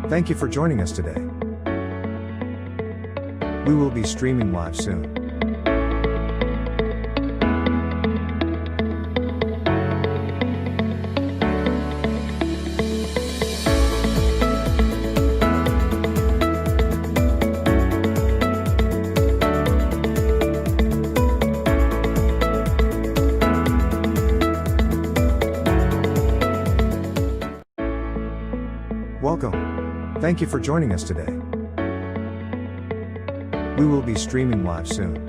Thank you for joining us today. We will be streaming live soon. Welcome. Thank you for joining us today. We will be streaming live soon.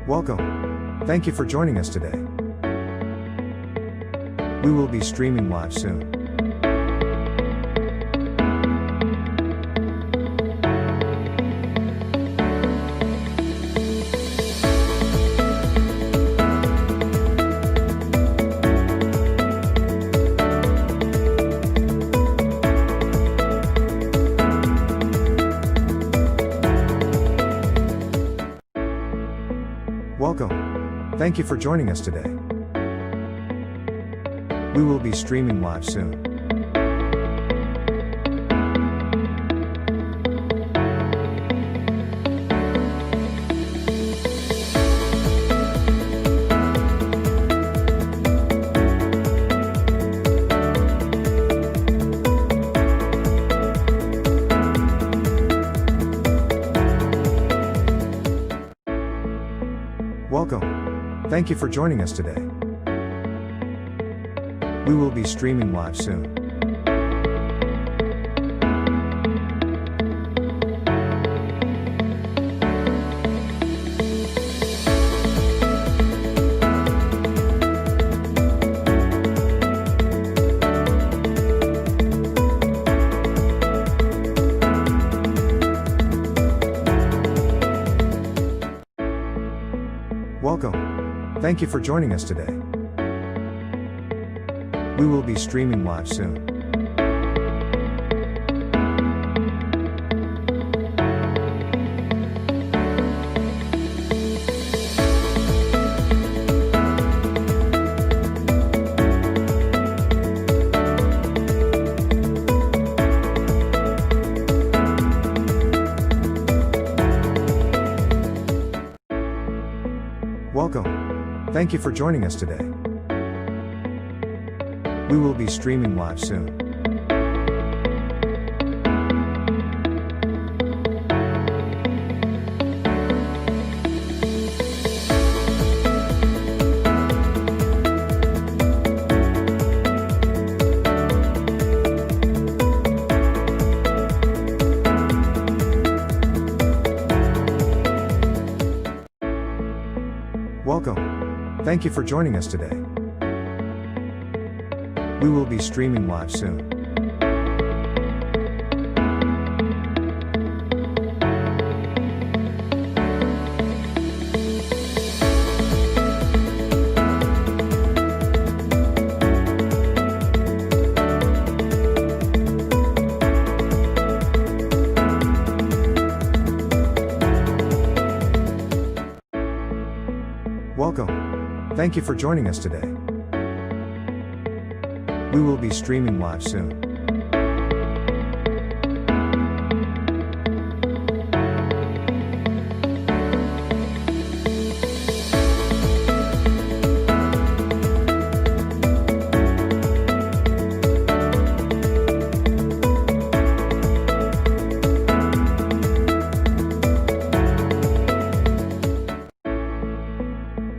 Welcome. Thank you for joining us today. We will be streaming live soon. Welcome. Thank you for joining us today. We will be streaming live soon. Welcome. Thank you for joining us today. We will be streaming live soon. Welcome. Thank you for joining us today. We will be streaming live soon. Welcome. Thank you for joining us today. We will be streaming live soon. Welcome. Thank you for joining us today. We will be streaming live soon. Welcome. Thank you for joining us today. We will be streaming live soon.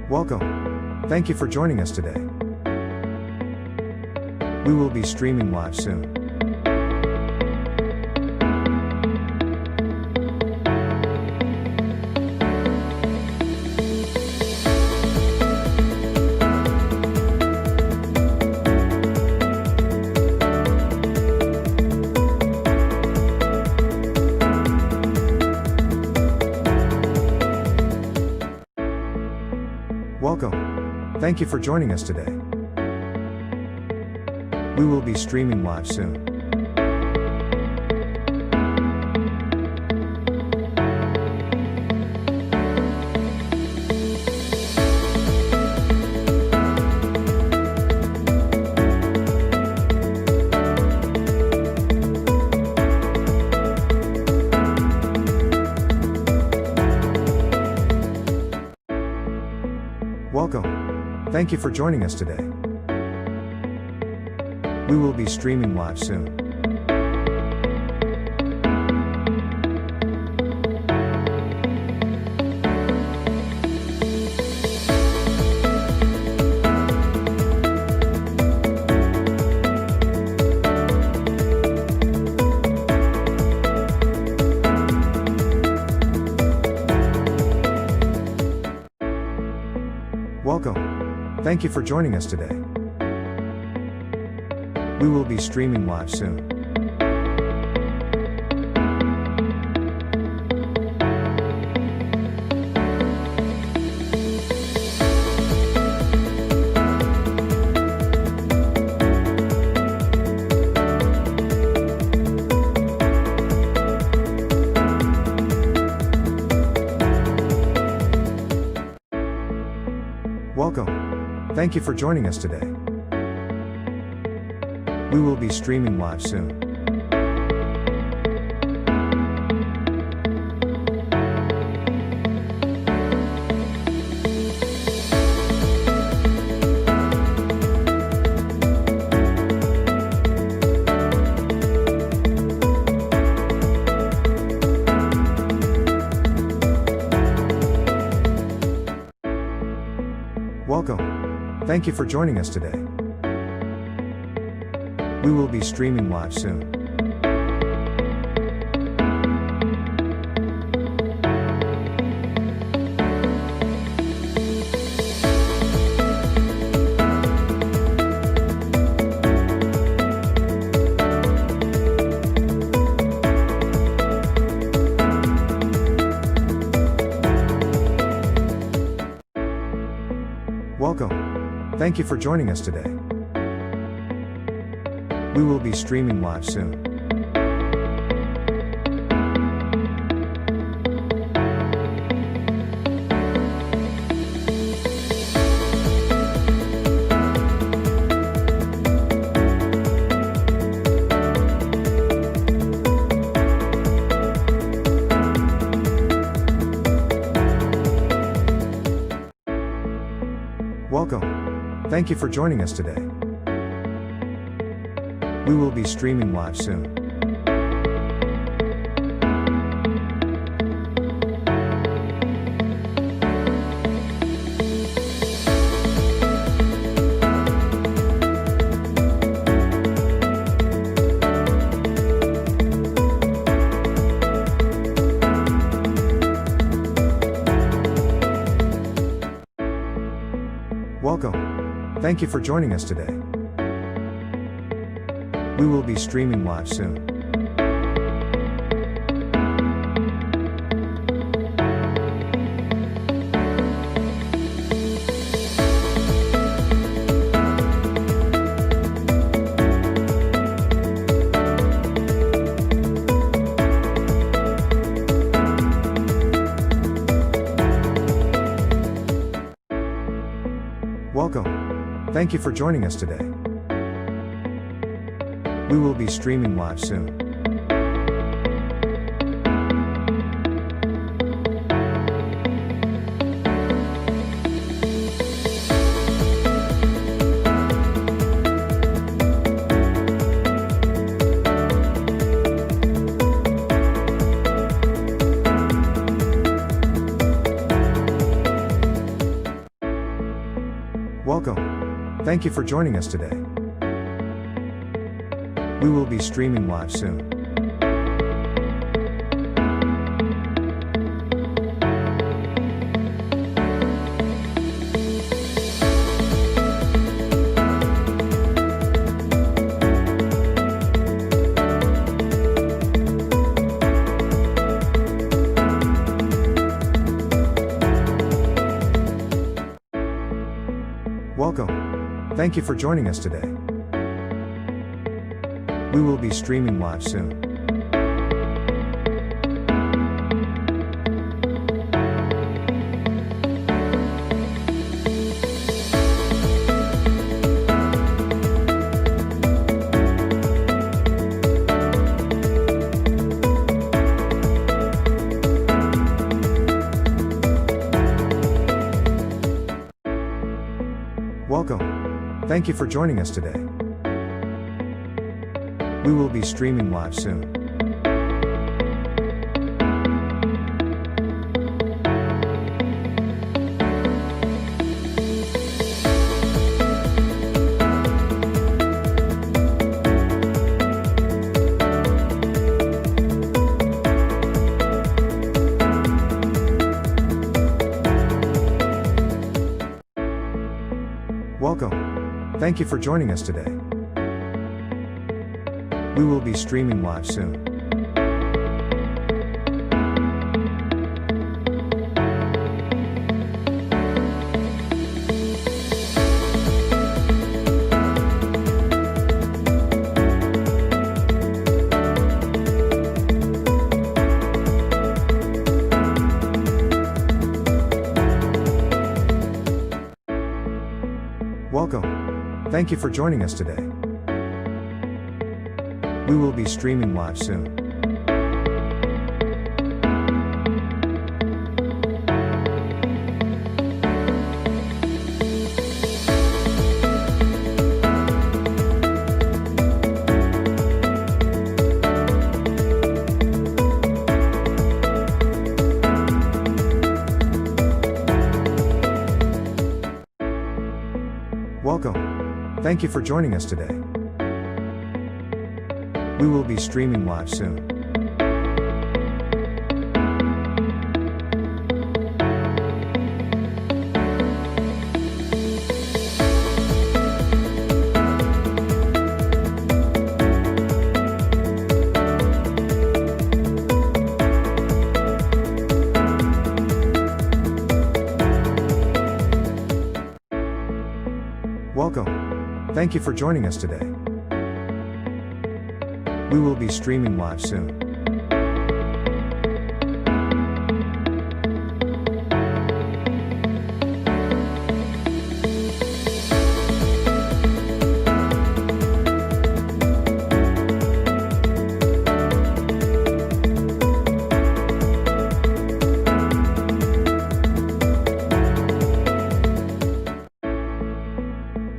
Welcome. Thank you for joining us today. We will be streaming live soon. Thank you for joining us today. We will be streaming live soon. Welcome. Thank you for joining us today. We will be streaming live soon. Welcome. Thank you for joining us today. We will be streaming live soon. Welcome. Thank you for joining us today. We will be streaming live soon. Welcome. Thank you for joining us today. We will be streaming live soon. Welcome. Thank you for joining us today. We will be streaming live soon. Welcome. Thank you for joining us today. We will be streaming live soon. Welcome. Thank you for joining us today. We will be streaming live soon. Welcome. Thank you for joining us today. We will be streaming live soon. Welcome. Thank you for joining us today. We will be streaming live soon. Thank you for joining us today. We will be streaming live soon. Welcome. Thank you for joining us today. We will be streaming live soon. Welcome. Thank you for joining us today. We will be streaming live soon. Welcome. Thank you for joining us today. We will be streaming live soon. Welcome. Thank you for joining us today. We will be streaming live soon. Welcome. Thank you for joining us today. We will be streaming live soon.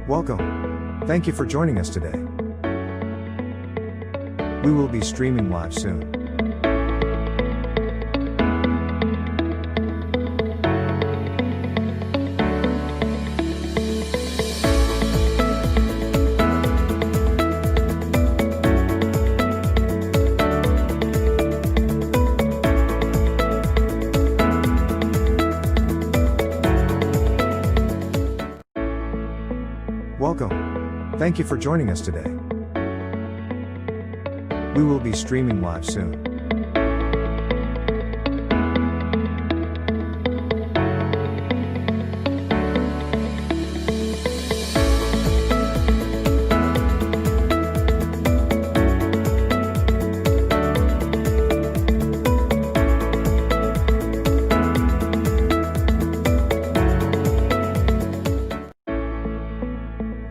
Welcome. Thank you for joining us today. We will be streaming live soon. Welcome. Thank you for joining us today. We will be streaming live soon.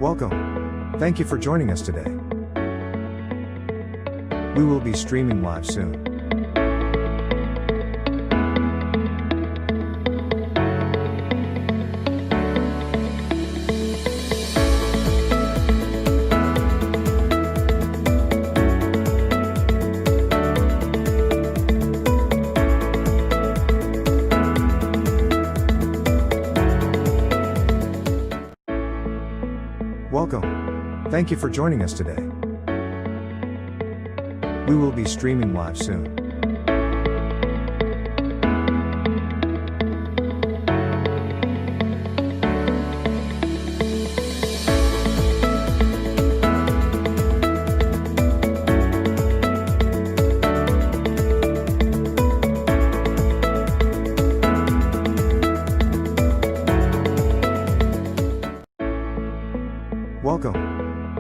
Welcome. Thank you for joining us today. We will be streaming live soon. Welcome. Thank you for joining us today. We will be streaming live soon.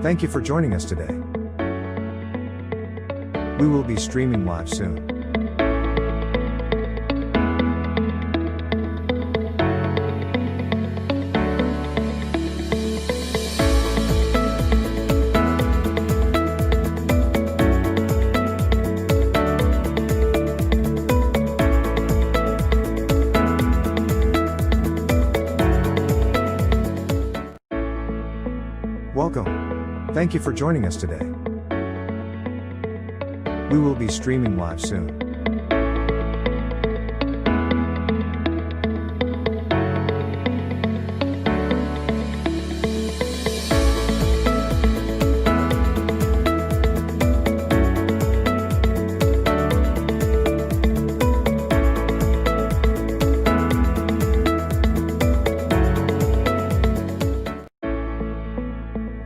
Thank you for joining us today. We will be streaming live soon. Welcome. Thank you for joining us today. We will be streaming live soon.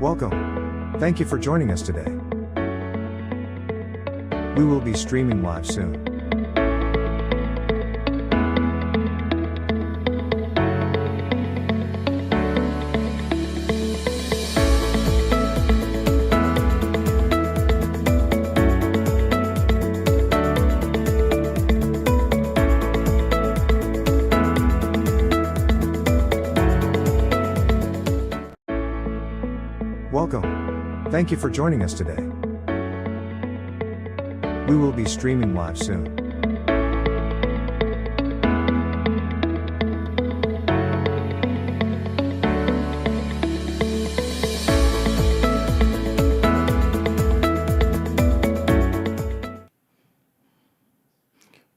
Welcome. Thank you for joining us today. We will be streaming live soon. Welcome. Thank you for joining us today. We will be streaming live soon.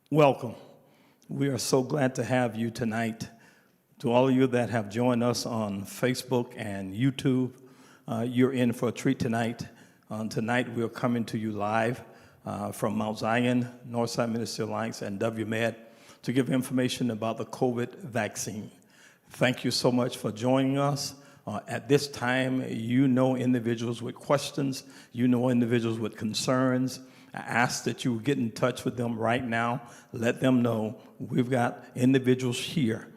Welcome. We are so glad to have you tonight. To all of you that have joined us on Facebook and YouTube, you're in for a treat tonight. Tonight we are coming to you live from Mount Zion, Northside Ministry Alliance, and WMed to give information about the COVID vaccine. Thank you so much for joining us. At this time, you know individuals with questions, you know individuals with concerns. I ask that you get in touch with them right now. Let them know we've got individuals here,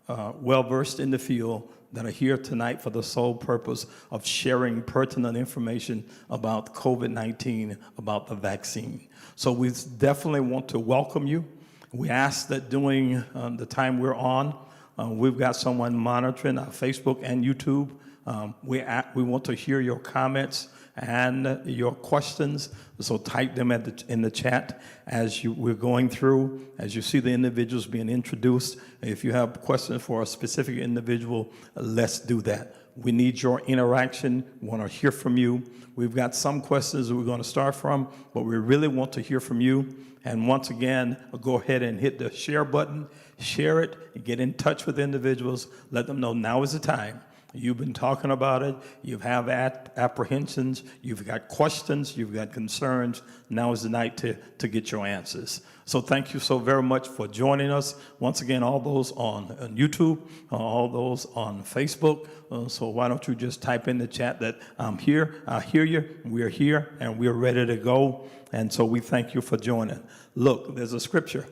well-versed in the field, that are here tonight for the sole purpose of sharing pertinent information about COVID-19, about the vaccine. So we definitely want to welcome you. We ask that during the time we're on, we've got someone monitoring our Facebook and YouTube. We want to hear your comments and your questions, so type them in the chat as we're going through, as you see the individuals being introduced. If you have questions for a specific individual, let's do that. We need your interaction. We want to hear from you. We've got some questions that we're going to start from, but we really want to hear from you. And once again, go ahead and hit the share button, share it, get in touch with individuals, let them know now is the time. You've been talking about it, you have apprehensions, you've got questions, you've got concerns. Now is the night to get your answers. So thank you so very much for joining us. Once again, all those on YouTube, all those on Facebook. So why don't you just type in the chat that I'm here, I hear you, we're here, and we're ready to go. And so we thank you for joining. Look, there's a scripture,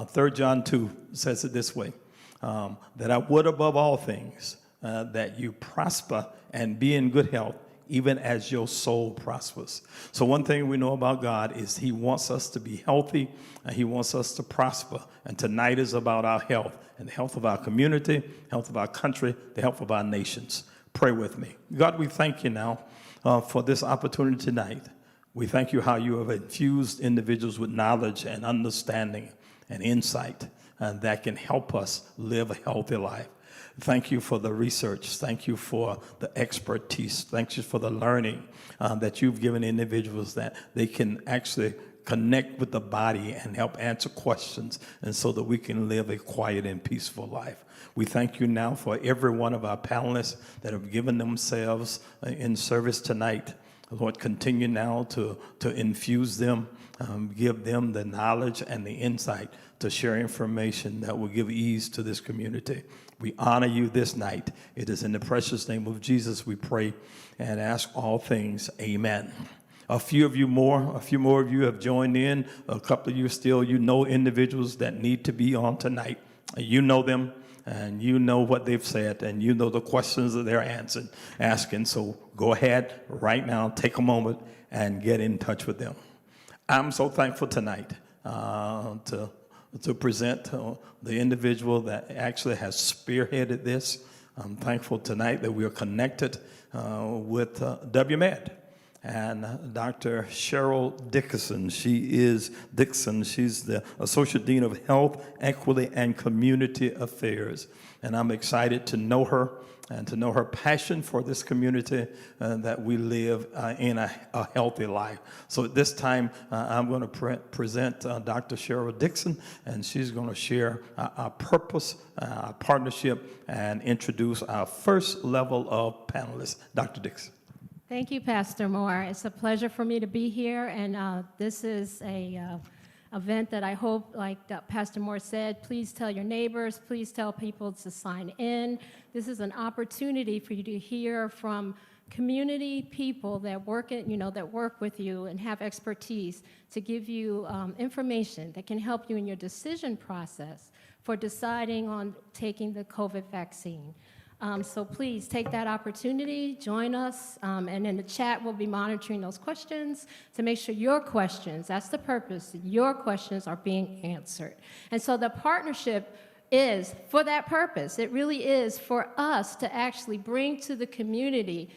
3 John 2 says it this way, that I would above all things, that you prosper and be in good health, even as your soul prospers. So one thing we know about God is he wants us to be healthy, and he wants us to prosper. And tonight is about our health, and the health of our community, health of our country, the health of our nations. Pray with me. God, we thank you now for this opportunity tonight. We thank you how you have infused individuals with knowledge and understanding and insight that can help us live a healthy life. Thank you for the research. Thank you for the expertise. Thank you for the learning that you've given individuals, that they can actually connect with the body and help answer questions, and so that we can live a quiet and peaceful life. We thank you now for every one of our panelists that have given themselves in service tonight. Lord, continue now to infuse them, give them the knowledge and the insight to share information that will give ease to this community. We honor you this night. It is in the precious name of Jesus we pray and ask all things. Amen. A few more of you have joined in. A couple of you still, you know individuals that need to be on tonight. You know them. and you know what they've said, and you know the questions that they're asking. So go ahead right now, take a moment, and get in touch with them. I'm so thankful tonight to present the individual that actually has spearheaded this. I'm thankful tonight that we are connected with WMed and Dr. Cheryl Dixon. She's the Associate Dean of Health, Equity, and Community Affairs. And I'm excited to know her and to know her passion for this community that we live in a healthy life. So at this time, I'm going to present Dr. Cheryl Dixon, and she's going to share our purpose, our partnership, and introduce our first level of panelists. Dr. Dixon. Thank you, Pastor Moore. It's a pleasure for me to be here, and this is a event that I hope, like Pastor Moore said, please tell your neighbors, please tell people to sign in. This is an opportunity for you to hear from community people that work with you and have expertise to give you information that can help you in your decision process for deciding on taking the COVID vaccine. So please take that opportunity, join us, and in the chat we'll be monitoring those questions to make sure your questions, that's the purpose, your questions are being answered. And so the partnership is for that purpose. It really is for us to actually bring to the community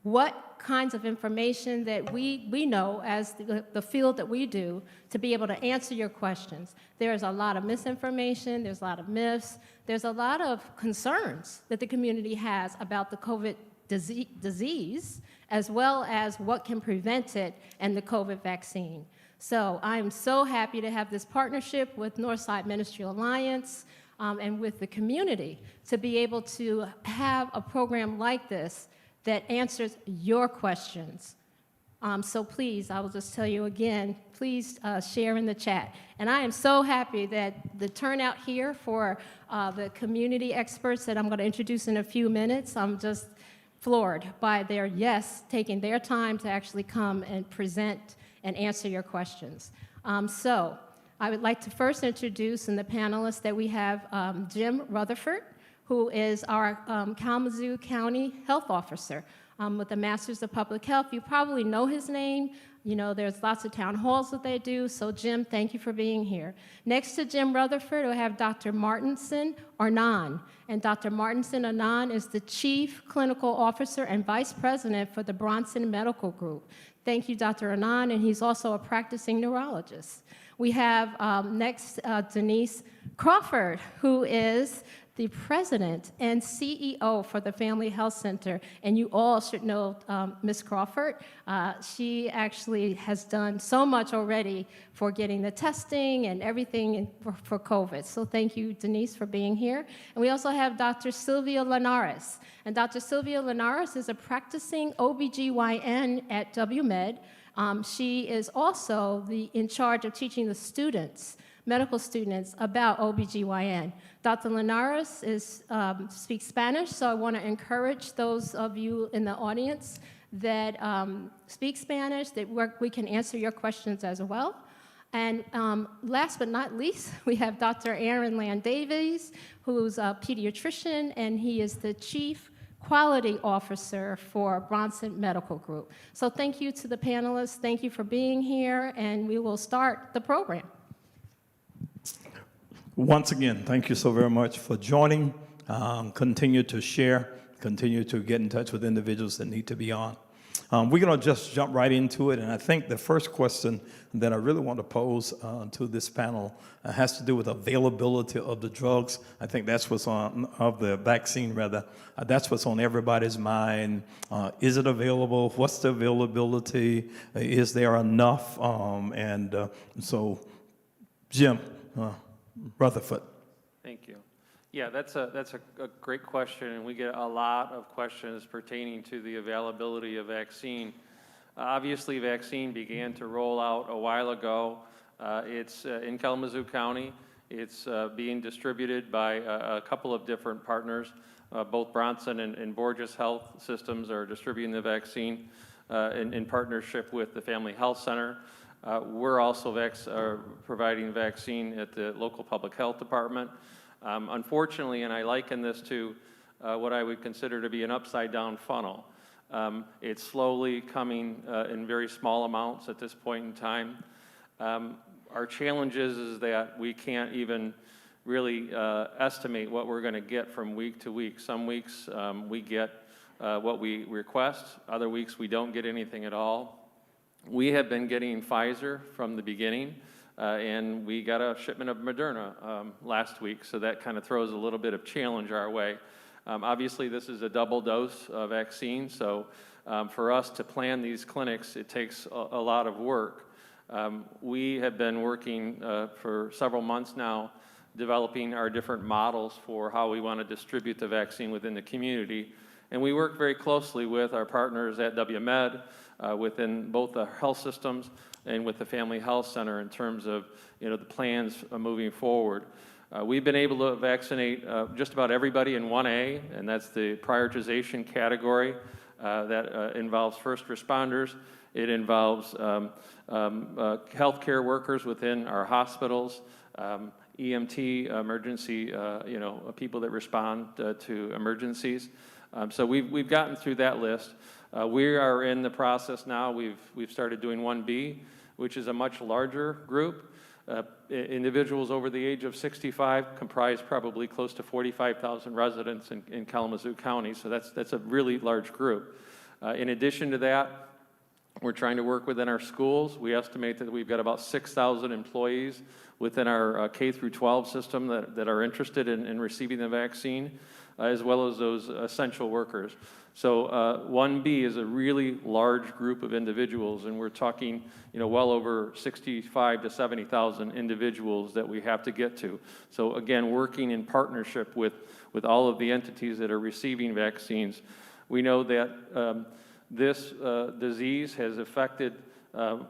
what kinds of information that we know as the field that we do to be able to answer your questions. There's a lot of misinformation, there's a lot of myths, there's a lot of concerns that the community has about the COVID disease, as well as what can prevent it and the COVID vaccine. So I'm so happy to have this partnership with Northside Ministry Alliance and with the community to be able to have a program like this that answers your questions. So please, I will just tell you again, please share in the chat. And I am so happy that the turnout here for the community experts that I'm going to introduce in a few minutes, I'm just floored by their taking their time to actually come and present and answer your questions. So I would like to first introduce in the panelists that we have Jim Rutherford, who is our Kalamazoo County Health Officer with a Master's of Public Health. You probably know his name. You know, there's lots of town halls that they do. So Jim, thank you for being here. Next to Jim Rutherford, we have Dr. Martinson Arnan. And Dr. Martinson Arnan is the Chief Clinical Officer and Vice President for the Bronson Medical Group. Thank you, Dr. Arnan, and he's also a practicing neurologist. We have next Denise Crawford, who is the president and CEO for the Family Health Center, and you all should know Ms. Crawford. She actually has done so much already for getting the testing and everything for COVID. So thank you, Denise, for being here. And we also have Dr. Sylvia Linares. And Dr. Sylvia Linares is a practicing OBGYN at WMed. She is also in charge of teaching the students, medical students, about OBGYN. Dr. Linares speaks Spanish, so I want to encourage those of you in the audience that speak Spanish, that we can answer your questions as well. And last but not least, we have Dr. Aaron Land-Davies, who's a pediatrician, and he is the Chief Quality Officer for Bronson Medical Group. So thank you to the panelists. Thank you for being here, and we will start the program. Once again, thank you so very much for joining. Continue to share, continue to get in touch with individuals that need to be on. We're going to just jump right into it, and I think the first question that I really want to pose to this panel has to do with availability of the drugs. I think that's what's of the vaccine rather. That's what's on everybody's mind. Is it available? What's the availability? Is there enough? So, Jim Rutherford. Thank you. Yeah, that's a great question, and we get a lot of questions pertaining to the availability of vaccine. Obviously, vaccine began to roll out a while ago. It's in Kalamazoo County. It's being distributed by a couple of different partners. Both Bronson and Borges Health Systems are distributing the vaccine in partnership with the Family Health Center. We're also providing vaccine at the local public health department. Unfortunately, and I liken this to what I would consider to be an upside-down funnel. It's slowly coming in very small amounts at this point in time. Our challenge is that we can't even really estimate what we're going to get from week to week. Some weeks we get what we request, other weeks we don't get anything at all. We have been getting Pfizer from the beginning, and we got a shipment of Moderna last week, so that kind of throws a little bit of challenge our way. Obviously, this is a double dose vaccine, so for us to plan these clinics, it takes a lot of work. We have been working for several months now, developing our different models for how we want to distribute the vaccine within the community. And we work very closely with our partners at WMed, within both the health systems and with the Family Health Center in terms of the plans moving forward. We've been able to vaccinate just about everybody in 1A, and that's the prioritization category that involves first responders. It involves healthcare workers within our hospitals, EMT, emergency, people that respond to emergencies. So we've gotten through that list. We are in the process now. We've started doing 1B, which is a much larger group. Individuals over the age of 65 comprise probably close to 45,000 residents in Kalamazoo County, so that's a really large group. In addition to that, we're trying to work within our schools. We estimate that we've got about 6,000 employees within our K through 12 system that are interested in receiving the vaccine, as well as those essential workers. So 1B is a really large group of individuals, and we're talking, well over 65 to 70,000 individuals that we have to get to. So again, working in partnership with all of the entities that are receiving vaccines. We know that this disease has affected the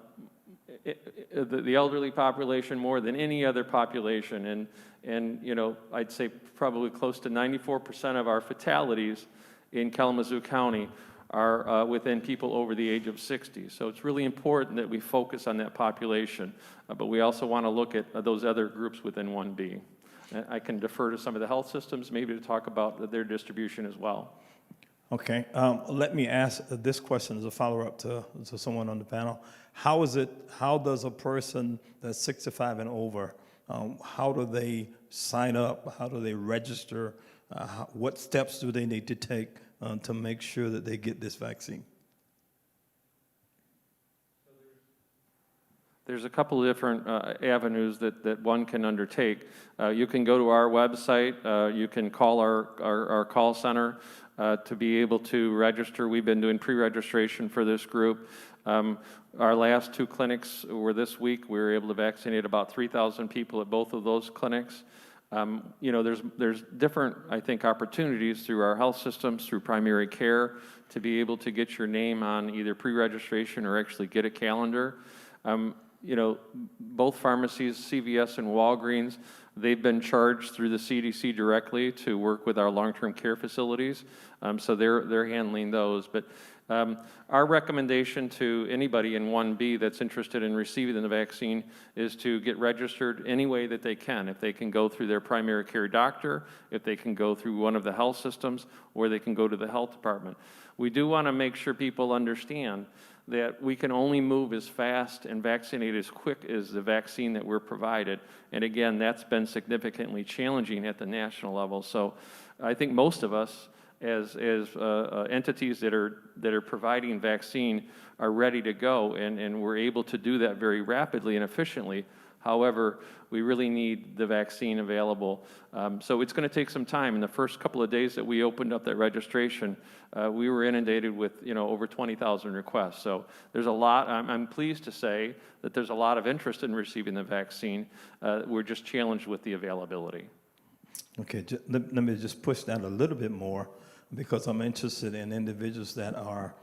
elderly population more than any other population, and I'd say probably close to 94% of our fatalities in Kalamazoo County are within people over the age of 60. So it's really important that we focus on that population, but we also want to look at those other groups within 1B. I can defer to some of the health systems maybe to talk about their distribution as well. Okay, let me ask this question as a follow-up to someone on the panel. How does a person that's 65 and over, how do they sign up? How do they register? What steps do they need to take to make sure that they get this vaccine? There's a couple of different avenues that one can undertake. You can go to our website. You can call our call center to be able to register. We've been doing pre-registration for this group. Our last two clinics were this week. We were able to vaccinate about 3,000 people at both of those clinics. There's different, I think, opportunities through our health systems, through primary care, to be able to get your name on either pre-registration or actually get a calendar. Both pharmacies, CVS and Walgreens, they've been charged through the CDC directly to work with our long-term care facilities, so they're handling those. But our recommendation to anybody in 1B that's interested in receiving the vaccine is to get registered any way that they can. If they can go through their primary care doctor, if they can go through one of the health systems, or they can go to the health department. We do want to make sure people understand that we can only move as fast and vaccinate as quick as the vaccine that we're provided. And again, that's been significantly challenging at the national level. So I think most of us, as entities that are providing vaccine, are ready to go, and we're able to do that very rapidly and efficiently. However, we really need the vaccine available. So it's going to take some time. In the first couple of days that we opened up that registration, we were inundated with over 20,000 requests. So there's a lot. I'm pleased to say that there's a lot of interest in receiving the vaccine. We're just challenged with the availability. Okay, let me just push that a little bit more, because I'm interested in individuals that are,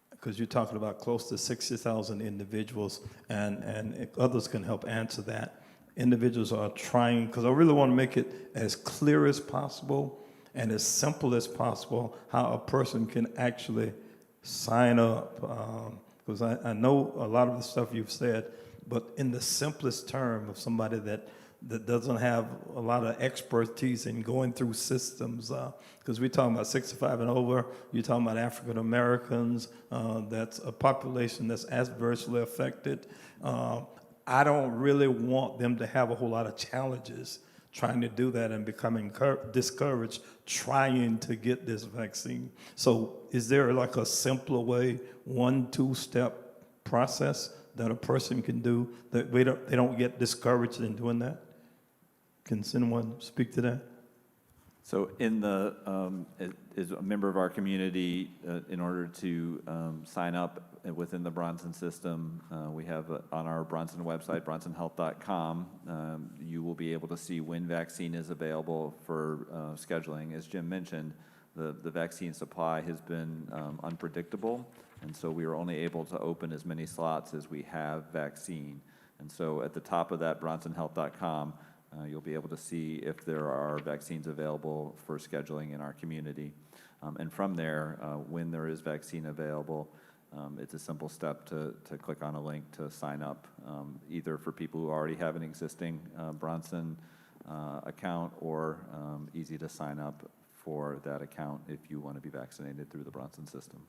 because you're talking about close to 60,000 individuals, and others can help answer that. Individuals are trying, because I really want to make it as clear as possible and as simple as possible how a person can actually sign up, because I know a lot of the stuff you've said, but in the simplest term of somebody that that doesn't have a lot of expertise in going through systems, because we're talking about 65 and over, you're talking about African Americans, that's a population that's adversely affected. I don't really want them to have a whole lot of challenges trying to do that and becoming discouraged trying to get this vaccine. So is there like a simpler way, 1-2-step process that a person can do that they don't get discouraged in doing that? Can someone speak to that? So in the, as a member of our community, in order to sign up within the Bronson system, we have on our Bronson website, bronsonhealth.com, you will be able to see when vaccine is available for scheduling. As Jim mentioned, the vaccine supply has been unpredictable, and so we are only able to open as many slots as we have vaccine. And so at the top of that, bronsonhealth.com, you'll be able to see if there are vaccines available for scheduling in our community. And from there, when there is vaccine available, it's a simple step to click on a link to sign up, either for people who already have an existing Bronson account, or easy to sign up for that account if you want to be vaccinated through the Bronson system.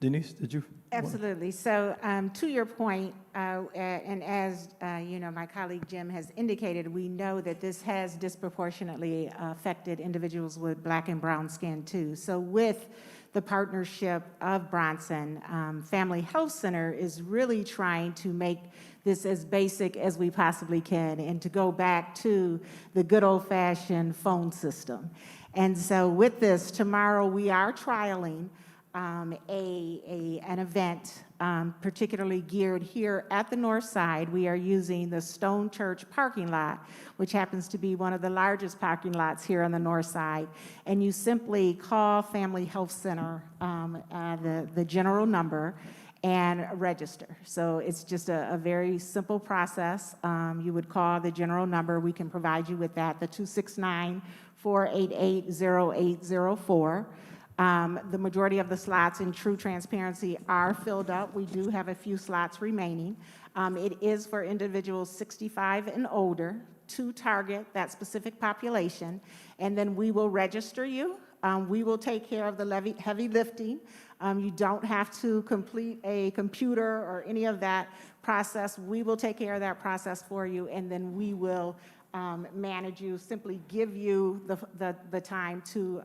Denise, did you? Absolutely. So to your point, and as you know, my colleague Jim has indicated, we know that this has disproportionately affected individuals with Black and brown skin too. So with the partnership of Bronson, Family Health Center is really trying to make this as basic as we possibly can, and to go back to the good old-fashioned phone system. And so with this, tomorrow we are trialing an event particularly geared here at the north side. We are using the Stone Church parking lot, which happens to be one of the largest parking lots here on the north side. And you simply call Family Health Center, the general number, and register. So it's just a very simple process. You would call the general number. We can provide you with that, the 269-488-0804. The majority of the slots, in true transparency, are filled up. We do have a few slots remaining. It is for individuals 65 and older to target that specific population, and then we will register you. We will take care of the heavy lifting. You don't have to complete a computer or any of that process. We will take care of that process for you, and then we will manage you, simply give you the time to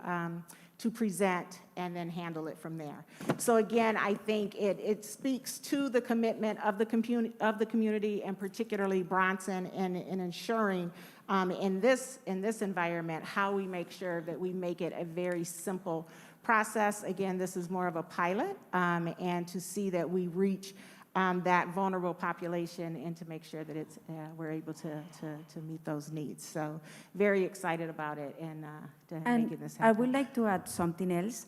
present, and then handle it from there. So again, I think it speaks to the commitment of the community, and particularly Bronson, in ensuring in this environment how we make sure that we make it a very simple process. Again, this is more of a pilot, and to see that we reach that vulnerable population, and to make sure that we're able to meet those needs. So very excited about it, and making this happen. I would like to add something else.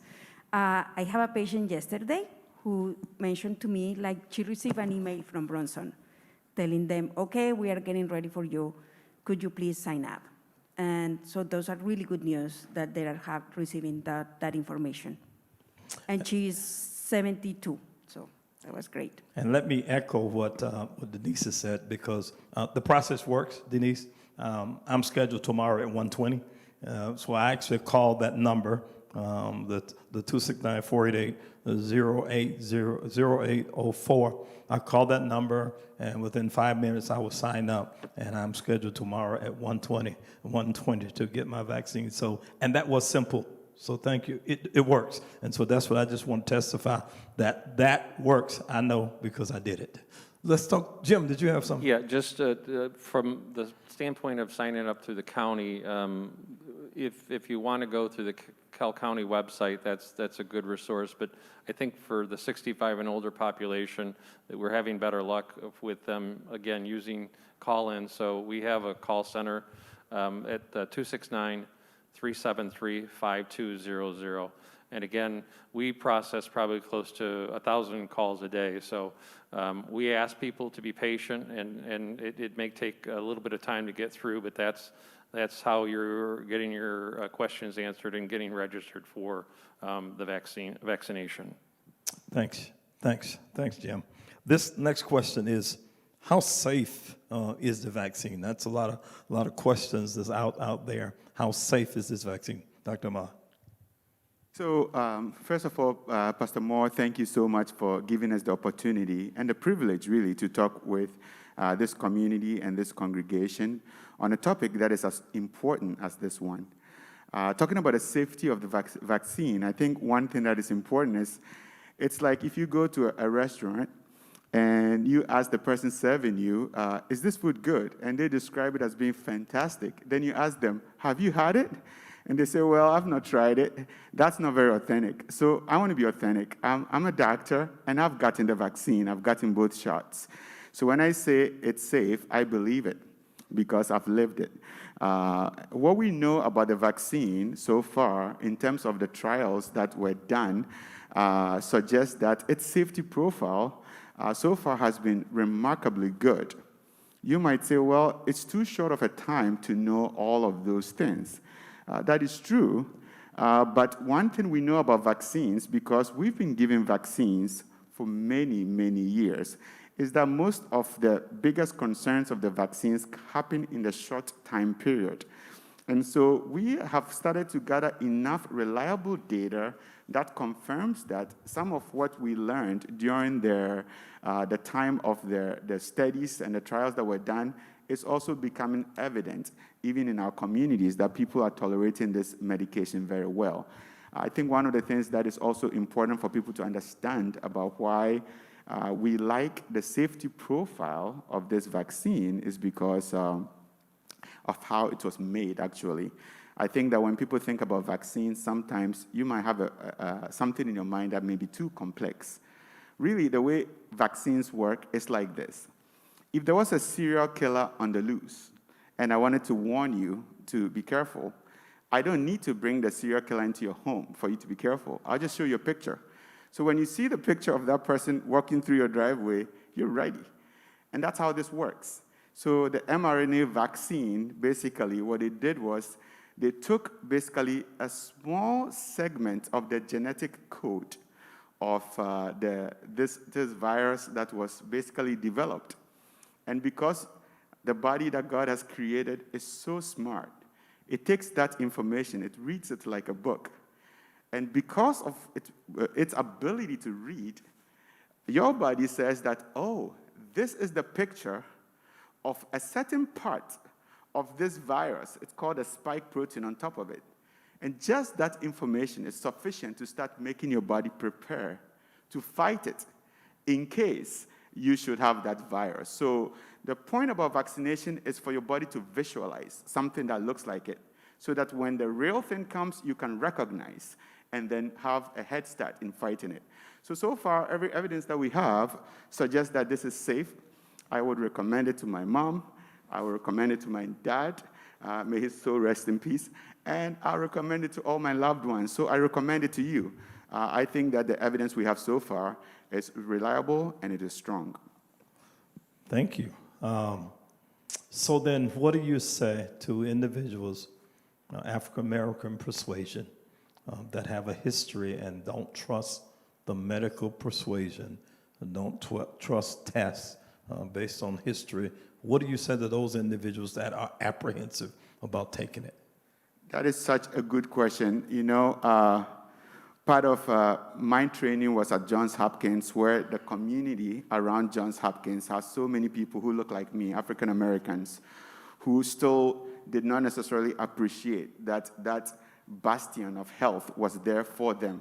I have a patient yesterday who mentioned to me, like, she received an email from Bronson telling them, okay, we are getting ready for you. Could you please sign up? And so those are really good news that they are receiving that information. And she's 72. That was great. And let me echo what Denise has said, because the process works, Denise. I'm scheduled tomorrow at 1:20, so I actually called that number, the 269-488-0804. I called that number, and within 5 minutes I was signed up, and I'm scheduled tomorrow at 1:20 to get my vaccine. So, and that was simple. So thank you. It works. And so that's what I just want to testify, that works. I know because I did it. Let's talk. Jim, did you have something? Yeah, just from the standpoint of signing up through the county, if you want to go through the Cal County website, that's a good resource. But I think for the 65 and older population, that we're having better luck with them, again, using call-in. So we have a call center at 269-373-5200. And again, we process probably close to 1,000 calls a day. So we ask people to be patient, and it may take a little bit of time to get through, but that's how you're getting your questions answered and getting registered for the vaccination. Thanks, Jim. This next question is, How safe is the vaccine? That's a lot of questions that's out there. How safe is this vaccine, Dr. Ma? So, first of all, Pastor Moore, thank you so much for giving us the opportunity and the privilege, really, to talk with this community and this congregation on a topic that is as important as this one. Talking about the safety of the vaccine, I think one thing that is important is, it's like if you go to a restaurant and you ask the person serving you, is this food good? And they describe it as being fantastic. Then you ask them, have you had it? And they say, well, I've not tried it. That's not very authentic. So I want to be authentic. I'm a doctor, and I've gotten the vaccine. I've gotten both shots. So when I say it's safe, I believe it because I've lived it. What we know about the vaccine so far, in terms of the trials that were done, suggests that its safety profile so far has been remarkably good. You might say, well, it's too short of a time to know all of those things. That is true, but one thing we know about vaccines, because we've been giving vaccines for many, many years, is that most of the biggest concerns of the vaccines happen in the short time period. And so we have started to gather enough reliable data that confirms that some of what we learned during the time of the studies and the trials that were done is also becoming evident, even in our communities, that people are tolerating this medication very well. I think one of the things that is also important for people to understand about why we like the safety profile of this vaccine is because of how it was made, actually. I think that when people think about vaccines, sometimes you might have something in your mind that may be too complex. Really, the way vaccines work is like this. If there was a serial killer on the loose, and I wanted to warn you to be careful, I don't need to bring the serial killer into your home for you to be careful. I'll just show you a picture. So when you see the picture of that person walking through your driveway, you're ready. And that's how this works. So the mRNA vaccine, basically, what it did was they took basically a small segment of the genetic code of this virus that was basically developed. And because the body that God has created is so smart, it takes that information, it reads it like a book. And because of its ability to read, your body says that, oh, this is the picture of a certain part of this virus. It's called a spike protein on top of it. And just that information is sufficient to start making your body prepare to fight it in case you should have that virus. So the point about vaccination is for your body to visualize something that looks like it, so that when the real thing comes, you can recognize and then have a head start in fighting it. So far, every evidence that we have suggests that this is safe. I would recommend it to my mom. I would recommend it to my dad. May his soul rest in peace. And I recommend it to all my loved ones. So I recommend it to you. I think that the evidence we have so far is reliable and it is strong. Thank you. So then what do you say to individuals, African American persuasion, that have a history and don't trust the medical persuasion, and don't trust tests based on history? What do you say to those individuals that are apprehensive about taking it? That is such a good question. You know, part of my training was at Johns Hopkins, where the community around Johns Hopkins has so many people who look like me, African Americans, who still did not necessarily appreciate that that bastion of health was there for them.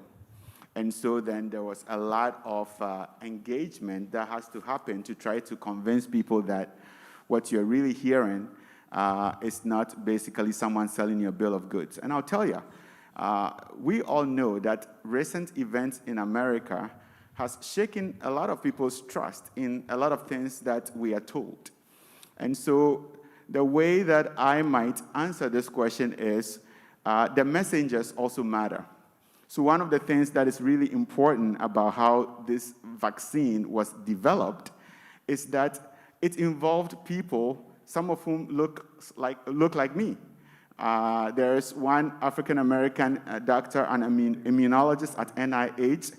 And so then there was a lot of engagement that has to happen to try to convince people that what you're really hearing is not basically someone selling you a bill of goods. And I'll tell you, we all know that recent events in America has shaken a lot of people's trust in a lot of things that we are told. And so the way that I might answer this question is the messengers also matter. So one of the things that is really important about how this vaccine was developed is that it involved people, some of whom look like me. There's one African-American doctor and immunologist at NIH,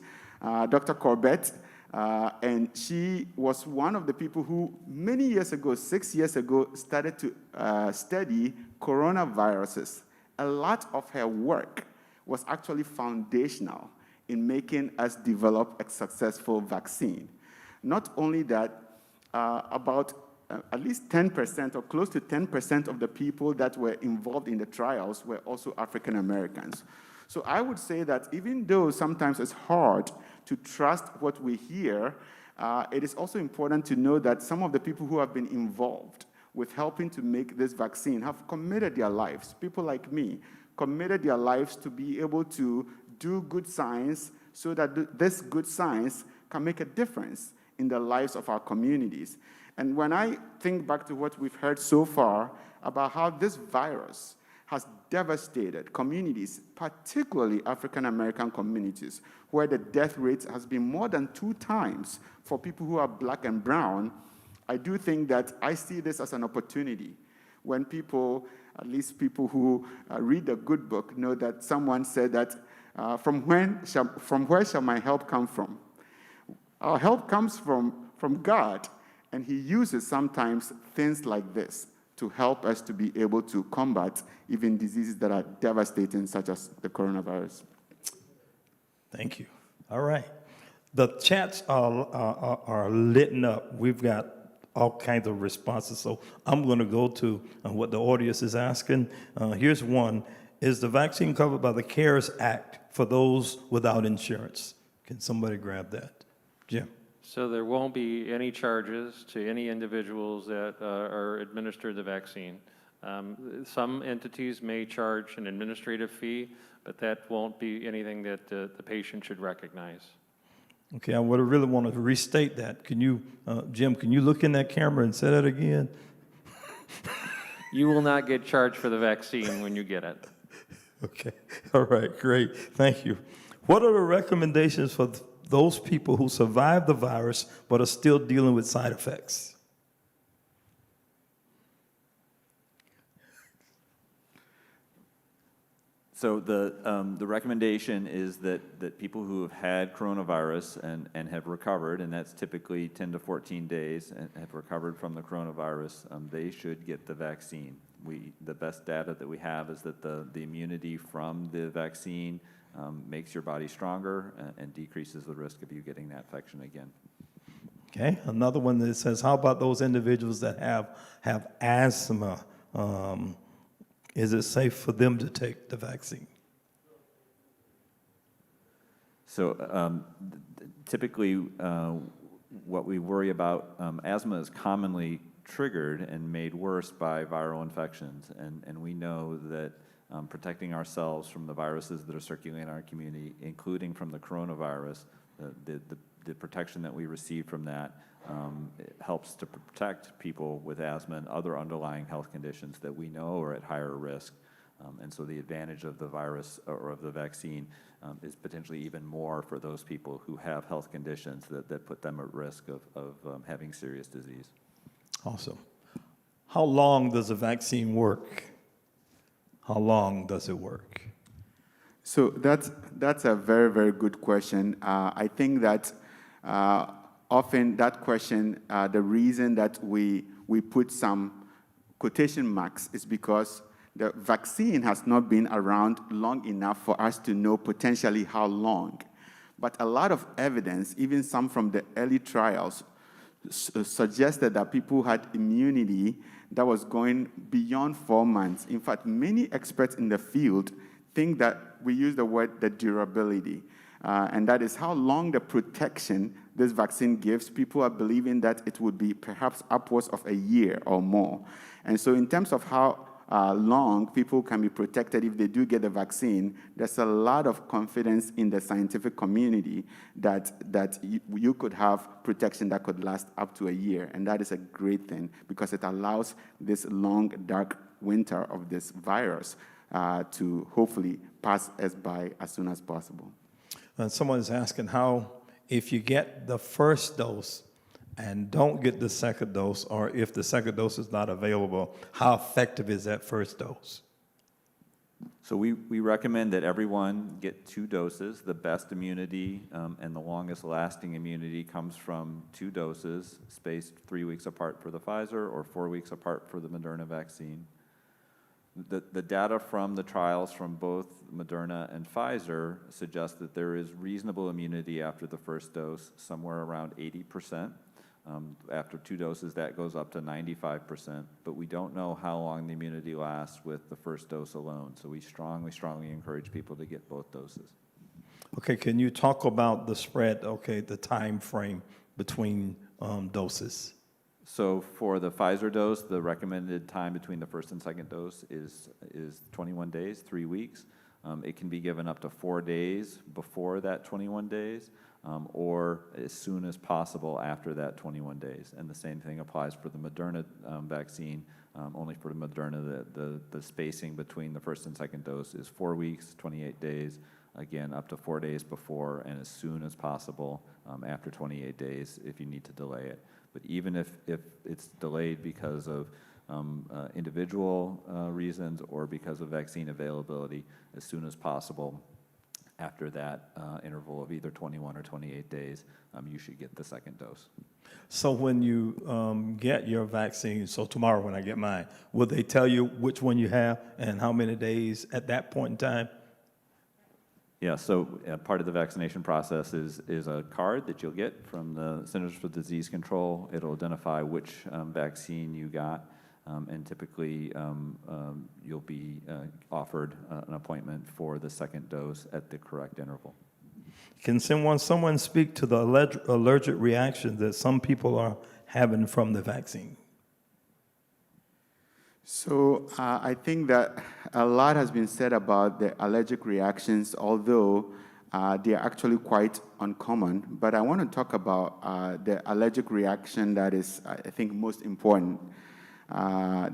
Dr. Corbett. And she was one of the people who, many years ago, 6 years ago, started to study coronaviruses. A lot of her work was actually foundational in making us develop a successful vaccine. Not only that, about at least 10% or close to 10% of the people that were involved in the trials were also African Americans. So I would say that even though sometimes it's hard to trust what we hear, it is also important to know that some of the people who have been involved with helping to make this vaccine have committed their lives. People like me committed their lives to be able to do good science so that this good science can make a difference in the lives of our communities. And when I think back to what we've heard so far about how this virus has devastated communities, particularly African American communities, where the death rate has been more than 2 times for people who are black and brown, I do think that I see this as an opportunity. When people, at least people who read the good book, know that someone said that, from where shall my help come from? Our help comes from God, and he uses sometimes things like this to help us to be able to combat even diseases that are devastating, such as the coronavirus. Thank you. All right. The chats are lit up. We've got all kinds of responses, so I'm going to go to what the audience is asking. Here's one. Is the vaccine covered by the CARES Act for those without insurance? Can somebody grab that? Jim. So there won't be any charges to any individuals that are administered the vaccine. Some entities may charge an administrative fee, but that won't be anything that the patient should recognize. Okay, I would really want to restate that. Can you, Jim, can you look in that camera and say that again? You will not get charged for the vaccine when you get it. Okay, all right, great, thank you. What are the recommendations for those people who survived the virus but are still dealing with side effects? So the recommendation is that people who have had coronavirus and have recovered, and that's typically 10 to 14 days, and have recovered from the coronavirus, they should get the vaccine. The best data that we have is that the immunity from the vaccine makes your body stronger and decreases the risk of you getting that infection again. Okay, another one that says, how about those individuals that have asthma? Is it safe for them to take the vaccine? So typically what we worry about, asthma is commonly triggered and made worse by viral infections, and we know that protecting ourselves from the viruses that are circulating in our community, including from the coronavirus, the protection that we receive from that it helps to protect people with asthma and other underlying health conditions that we know are at higher risk. And so the advantage of the virus or of the vaccine is potentially even more for those people who have health conditions that put them at risk of having serious disease. Awesome. How long does a vaccine work? How long does it work? So that's a very, very good question. I think that often that question, the reason that we put some quotation marks is because the vaccine has not been around long enough for us to know potentially how long. But a lot of evidence, even some from the early trials, suggested that people had immunity that was going beyond 4 months. In fact, many experts in the field think that we use the word the durability, and that is how long the protection this vaccine gives. People are believing that it would be perhaps upwards of a year or more. And so in terms of how long people can be protected if they do get the vaccine, there's a lot of confidence in the scientific community that you could have protection that could last up to a year. And that is a great thing because it allows this long, dark winter of this virus to hopefully pass us by as soon as possible. Someone is asking how, if you get the first dose and don't get the second dose, or if the second dose is not available, how effective is that first dose? So we recommend that everyone get 2 doses. The best immunity and the longest lasting immunity comes from 2 doses, spaced 3 weeks apart for the Pfizer or 4 weeks apart for the Moderna vaccine. The data from the trials from both Moderna and Pfizer suggest that there is reasonable immunity after the first dose, somewhere around 80%. After 2 doses, that goes up to 95%, but we don't know how long the immunity lasts with the first dose alone. So we strongly encourage people to get both doses. Okay, can you talk about the spread, okay, the time frame between doses? So for the Pfizer dose, the recommended time between the first and second dose is 21 days, 3 weeks. It can be given up to 4 days before that 21 days, or as soon as possible after that 21 days. And the same thing applies for the Moderna vaccine. Only for the Moderna, the spacing between the first and second dose is 4 weeks, 28 days, again, up to 4 days before and as soon as possible after 28 days if you need to delay it. But even if it's delayed because of individual reasons or because of vaccine availability, as soon as possible after that interval of either 21 or 28 days, you should get the second dose. So when you get your vaccine, so tomorrow when I get mine, will they tell you which one you have and how many days at that point in time? Yeah, so part of the vaccination process is a card that you'll get from the Centers for Disease Control. It'll identify which vaccine you got, and typically you'll be offered an appointment for the second dose at the correct interval. Can someone speak to the allergic reaction that some people are having from the vaccine? So I think that a lot has been said about the allergic reactions, although they are actually quite uncommon. But I want to talk about the allergic reaction that is, I think, most important.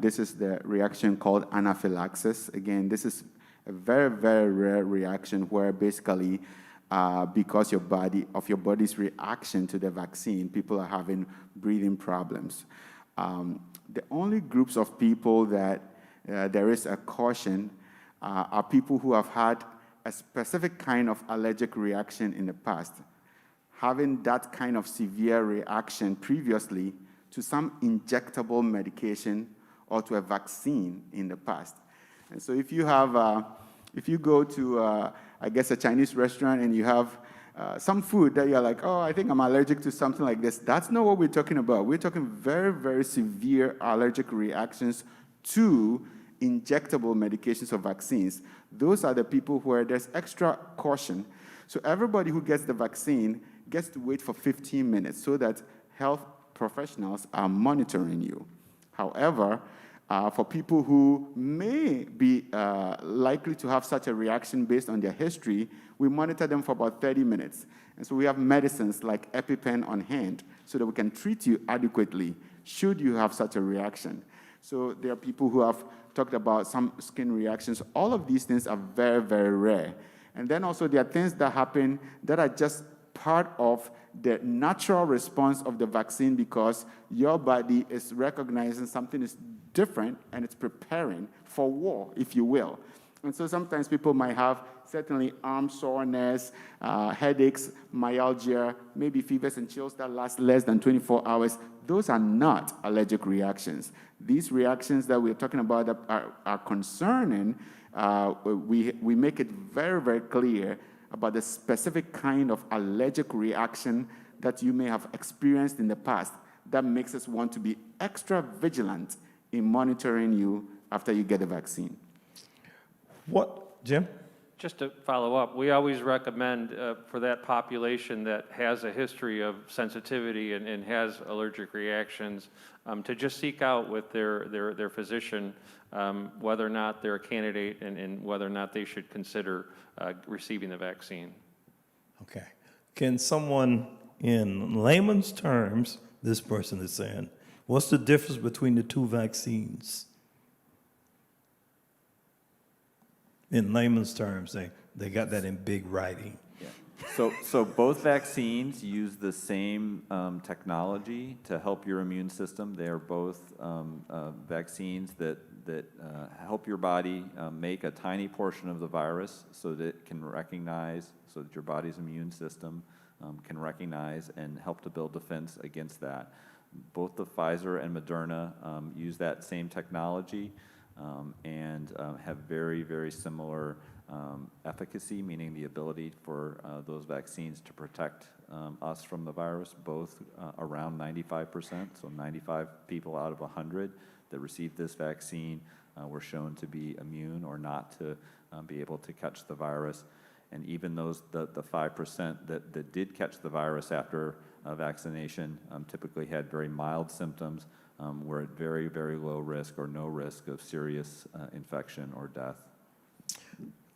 This is the reaction called anaphylaxis. Again, this is a very, very rare reaction where basically because your body's reaction to the vaccine, people are having breathing problems. The only groups of people that there is a caution are people who have had a specific kind of allergic reaction in the past. Having that kind of severe reaction previously to some injectable medication or to a vaccine in the past. And so if you have, if you go to, I guess, a Chinese restaurant and you have some food that you're like, oh, I think I'm allergic to something like this. That's not what we're talking about. We're talking very, very severe allergic reactions to injectable medications or vaccines. Those are the people where there's extra caution. So everybody who gets the vaccine gets to wait for 15 minutes so that health professionals are monitoring you. However, for people who may be likely to have such a reaction based on their history, we monitor them for about 30 minutes. And so we have medicines like EpiPen on hand so that we can treat you adequately should you have such a reaction. So there are people who have talked about some skin reactions. All of these things are very, very rare. And then also there are things that happen that are just part of the natural response of the vaccine because your body is recognizing something is different and it's preparing for war, if you will. And so sometimes people might have certainly arm soreness, headaches, myalgia, maybe fevers and chills that last less than 24 hours. Those are not allergic reactions. These reactions that we're talking about that are concerning, we make it very, very clear about the specific kind of allergic reaction that you may have experienced in the past that makes us want to be extra vigilant in monitoring you after you get the vaccine. What, Jim? Just to follow up, we always recommend for that population that has a history of sensitivity and has allergic reactions to just seek out with their physician whether or not they're a candidate and whether or not they should consider receiving the vaccine. Okay. Can someone, in layman's terms, this person is saying, what's the difference between the two vaccines? In layman's terms, they got that in big writing. Yeah. So both vaccines use the same technology to help your immune system. They are both vaccines that that help your body make a tiny portion of the virus so that it can recognize, so that your body's immune system can recognize and help to build defense against that. Both the Pfizer and Moderna use that same technology and have very, very similar efficacy, meaning the ability for those vaccines to protect us from the virus, both around 95%, so 95 people out of 100 that received this vaccine were shown to be immune or not to be able to catch the virus. And even those, the 5% that did catch the virus after vaccination typically had very mild symptoms, were at very, very low risk or no risk of serious infection or death.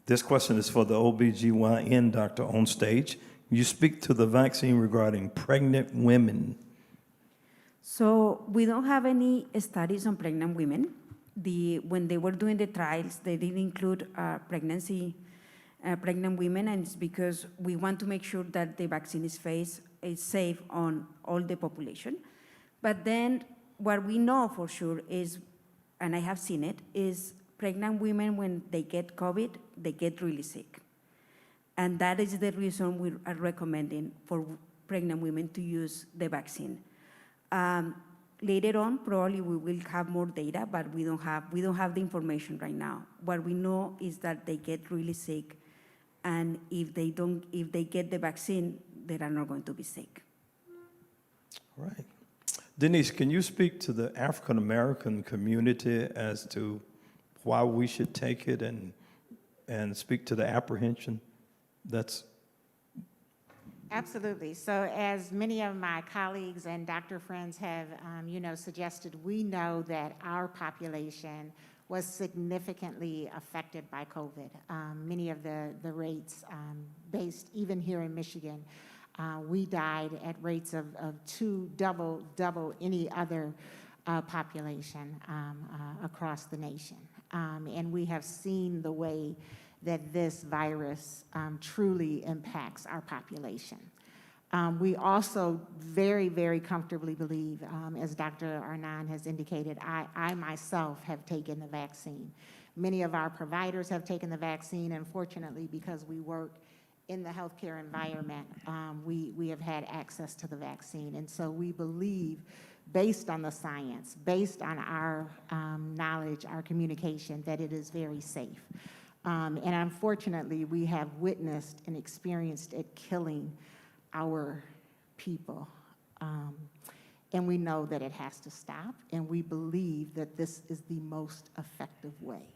This question is for the OBGYN doctor on stage. You speak to the vaccine regarding pregnant women. So we don't have any studies on pregnant women. When they were doing the trials, they didn't include pregnant women, and it's because we want to make sure that the vaccine is safe on all the population. But then what we know for sure is, and I have seen it, is pregnant women, when they get COVID, they get really sick. And that is the reason we are recommending for pregnant women to use the vaccine. Later on, probably we will have more data, but we don't have the information right now. What we know is that they get really sick, and if they get the vaccine, they are not going to be sick. All right. Denise, can you speak to the African American community as to why we should take it and speak to the apprehension that's... Absolutely. So as many of my colleagues and doctor friends have, suggested, we know that our population was significantly affected by COVID. Many of the rates based, even here in Michigan, we died at rates of double any other population across the nation. And we have seen the way that this virus truly impacts our population. We also very, very comfortably believe, as Dr. Arnan has indicated, I myself have taken the vaccine. Many of our providers have taken the vaccine, and fortunately, because we work in the healthcare environment, we have had access to the vaccine. And so we believe, based on the science, based on our knowledge, our communication, that it is very safe. And unfortunately, we have witnessed and experienced it killing our people. And we know that it has to stop, and we believe that this is the most effective way.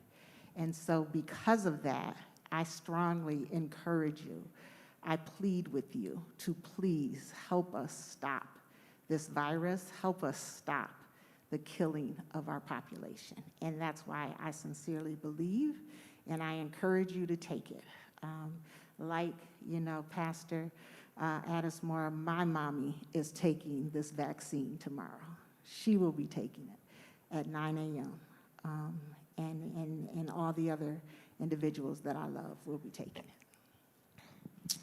And so because of that, I strongly encourage you, I plead with you to please help us stop this virus, help us stop the killing of our population. And that's why I sincerely believe, and I encourage you to take it. Pastor Addismore, my mommy is taking this vaccine tomorrow. She will be taking it at 9 a.m. And all the other individuals that I love will be taking it.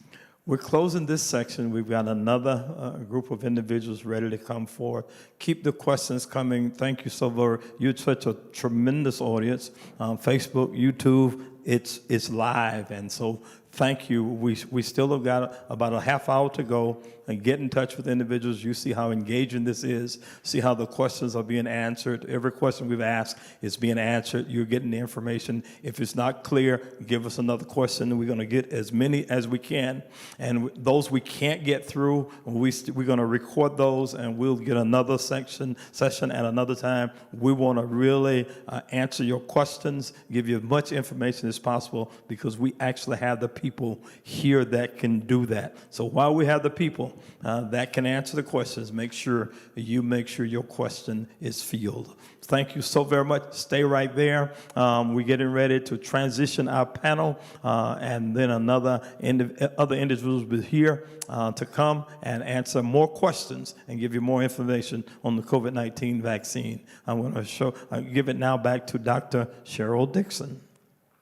We're closing this section. We've got another group of individuals ready to come forward. Keep the questions coming. Thank you so very much. You're such a tremendous audience. Facebook, YouTube, it's live, and so thank you. We still have got about a half hour to go, and get in touch with individuals. You see how engaging this is. See how the questions are being answered. Every question we've asked is being answered. You're getting the information. If it's not clear, give us another question, and we're going to get as many as we can. And those we can't get through, we're going to record those, and we'll get another session at another time. We want to really answer your questions, give you as much information as possible, because we actually have the people here that can do that. So while we have the people that can answer the questions, make sure your question is fielded. Thank you so very much. Stay right there. We're getting ready to transition our panel, and then other individuals will be here to come and answer more questions and give you more information on the COVID-19 vaccine. I'm going to give it now back to Dr. Cheryl Dixon.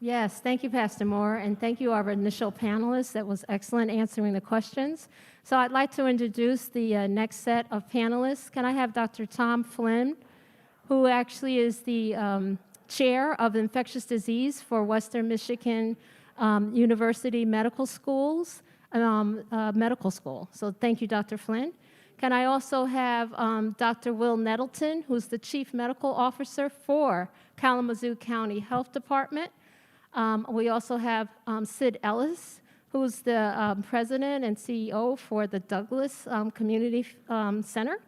Yes, thank you, Pastor Moore, and thank you, our initial panelists. That was excellent answering the questions. So I'd like to introduce the next set of panelists. Can I have Dr. Tom Flynn, who actually is the chair of infectious disease for Western Michigan University Medical School. So thank you, Dr. Flynn. Can I also have Dr. Will Nettleton, who's the Chief Medical Officer for Kalamazoo County Health Department. We also have Sid Ellis, who's the President and CEO for the Douglas Community Center.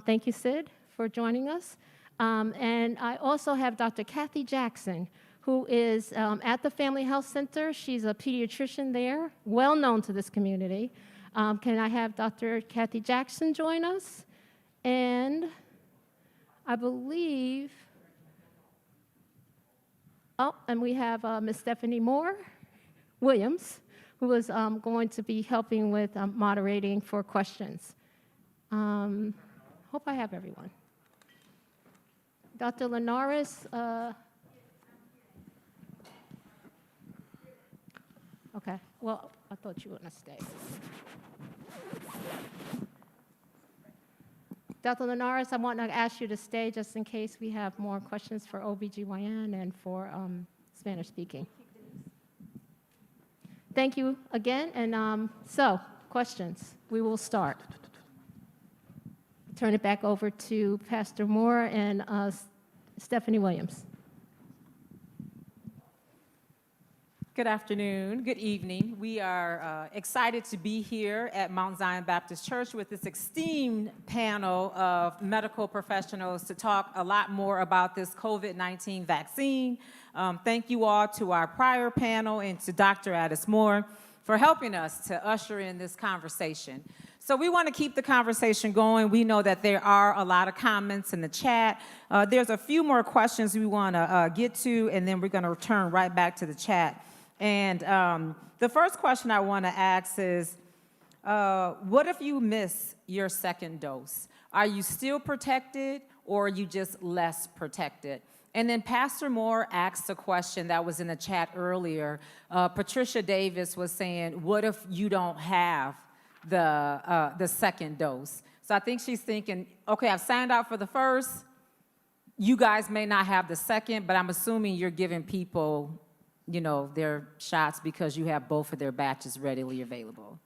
Thank you, Sid, for joining us. And I also have Dr. Kathy Jackson, who is at the Family Health Center. She's a pediatrician there, well known to this community. Can I have Dr. Kathy Jackson join us? And I believe, and we have Ms. Stephanie Moore Williams, who is going to be helping with moderating for questions. Hope I have everyone. Dr. Linares, okay, well, I thought you were going to stay. Dr. Linares, I want to ask you to stay just in case we have more questions for OBGYN and for Spanish speaking. Thank you again, and so, questions. We will start. Turn it back over to Pastor Moore and Stephanie Williams. Good afternoon, good evening. We are excited to be here at Mount Zion Baptist Church with this esteemed panel of medical professionals to talk a lot more about this COVID-19 vaccine. Thank you all to our prior panel and to Dr. Addis Moore for helping us to usher in this conversation. So we want to keep the conversation going. We know that there are a lot of comments in the chat. There's a few more questions we want to get to, and then we're going to return right back to the chat. And the first question I want to ask is, what if you miss your second dose? Are you still protected, or are you just less protected? And then Pastor Moore asked a question that was in the chat earlier. Patricia Davis was saying, what if you don't have the second dose? So I think she's thinking, okay, I've signed out for the first. You guys may not have the second, but I'm assuming you're giving people, you know, their shots because you have both of their batches readily available.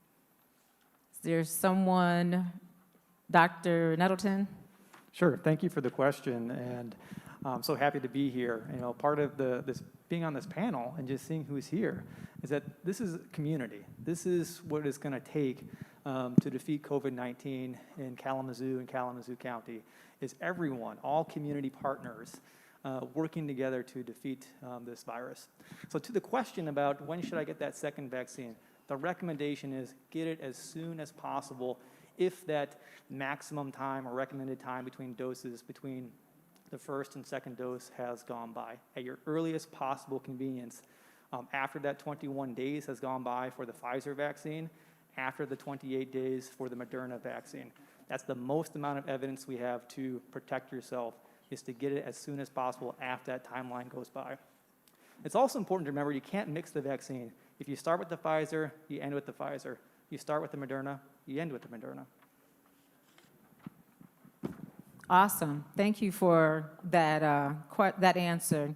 Is there someone, Dr. Nettleton? Sure, thank you for the question, and I'm so happy to be here. You know, part of this being on this panel and just seeing who's here is that this is community. This is what it's going to take to defeat COVID-19 in Kalamazoo and Kalamazoo County, is everyone, all community partners, working together to defeat this virus. So to the question about when should I get that second vaccine, the recommendation is get it as soon as possible if that maximum time or recommended time between doses between the first and second dose has gone by. At your earliest possible convenience, after that 21 days has gone by for the Pfizer vaccine, after the 28 days for the Moderna vaccine. That's the most amount of evidence we have to protect yourself, is to get it as soon as possible after that timeline goes by. It's also important to remember you can't mix the vaccine. If you start with the Pfizer, you end with the Pfizer. You start with the Moderna, you end with the Moderna. Awesome. Thank you for that answer.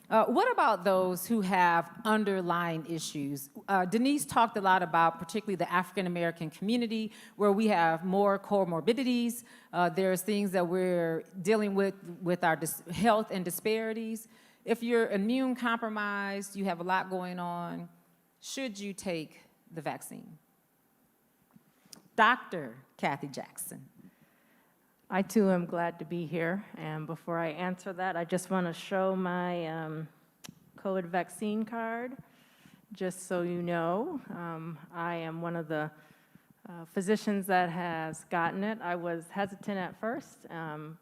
What about those who have underlying issues? Denise talked a lot about particularly the African American community where we have more comorbidities. There's things that we're dealing with our health and disparities. If you're immune compromised, you have a lot going on, should you take the vaccine? Dr. Kathy Jackson. I too am glad to be here, and before I answer that, I just want to show my COVID vaccine card, just so you know. I am one of the physicians that has gotten it. I was hesitant at first,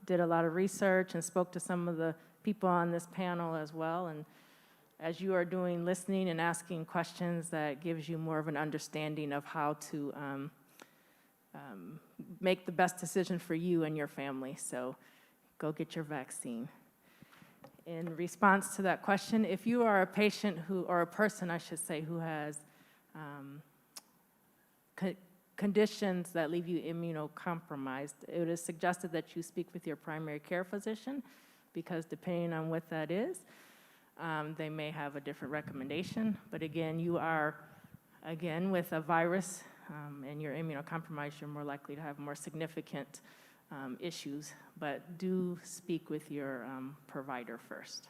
did a lot of research and spoke to some of the people on this panel as well, and as you are doing listening and asking questions, that gives you more of an understanding of how to make the best decision for you and your family. So go get your vaccine. In response to that question, if you are a patient or a person, I should say, who has conditions that leave you immunocompromised, it is suggested that you speak with your primary care physician, because depending on what that is, they may have a different recommendation. But again, you are, again, with a virus and you're immunocompromised, you're more likely to have more significant issues. But do speak with your provider first.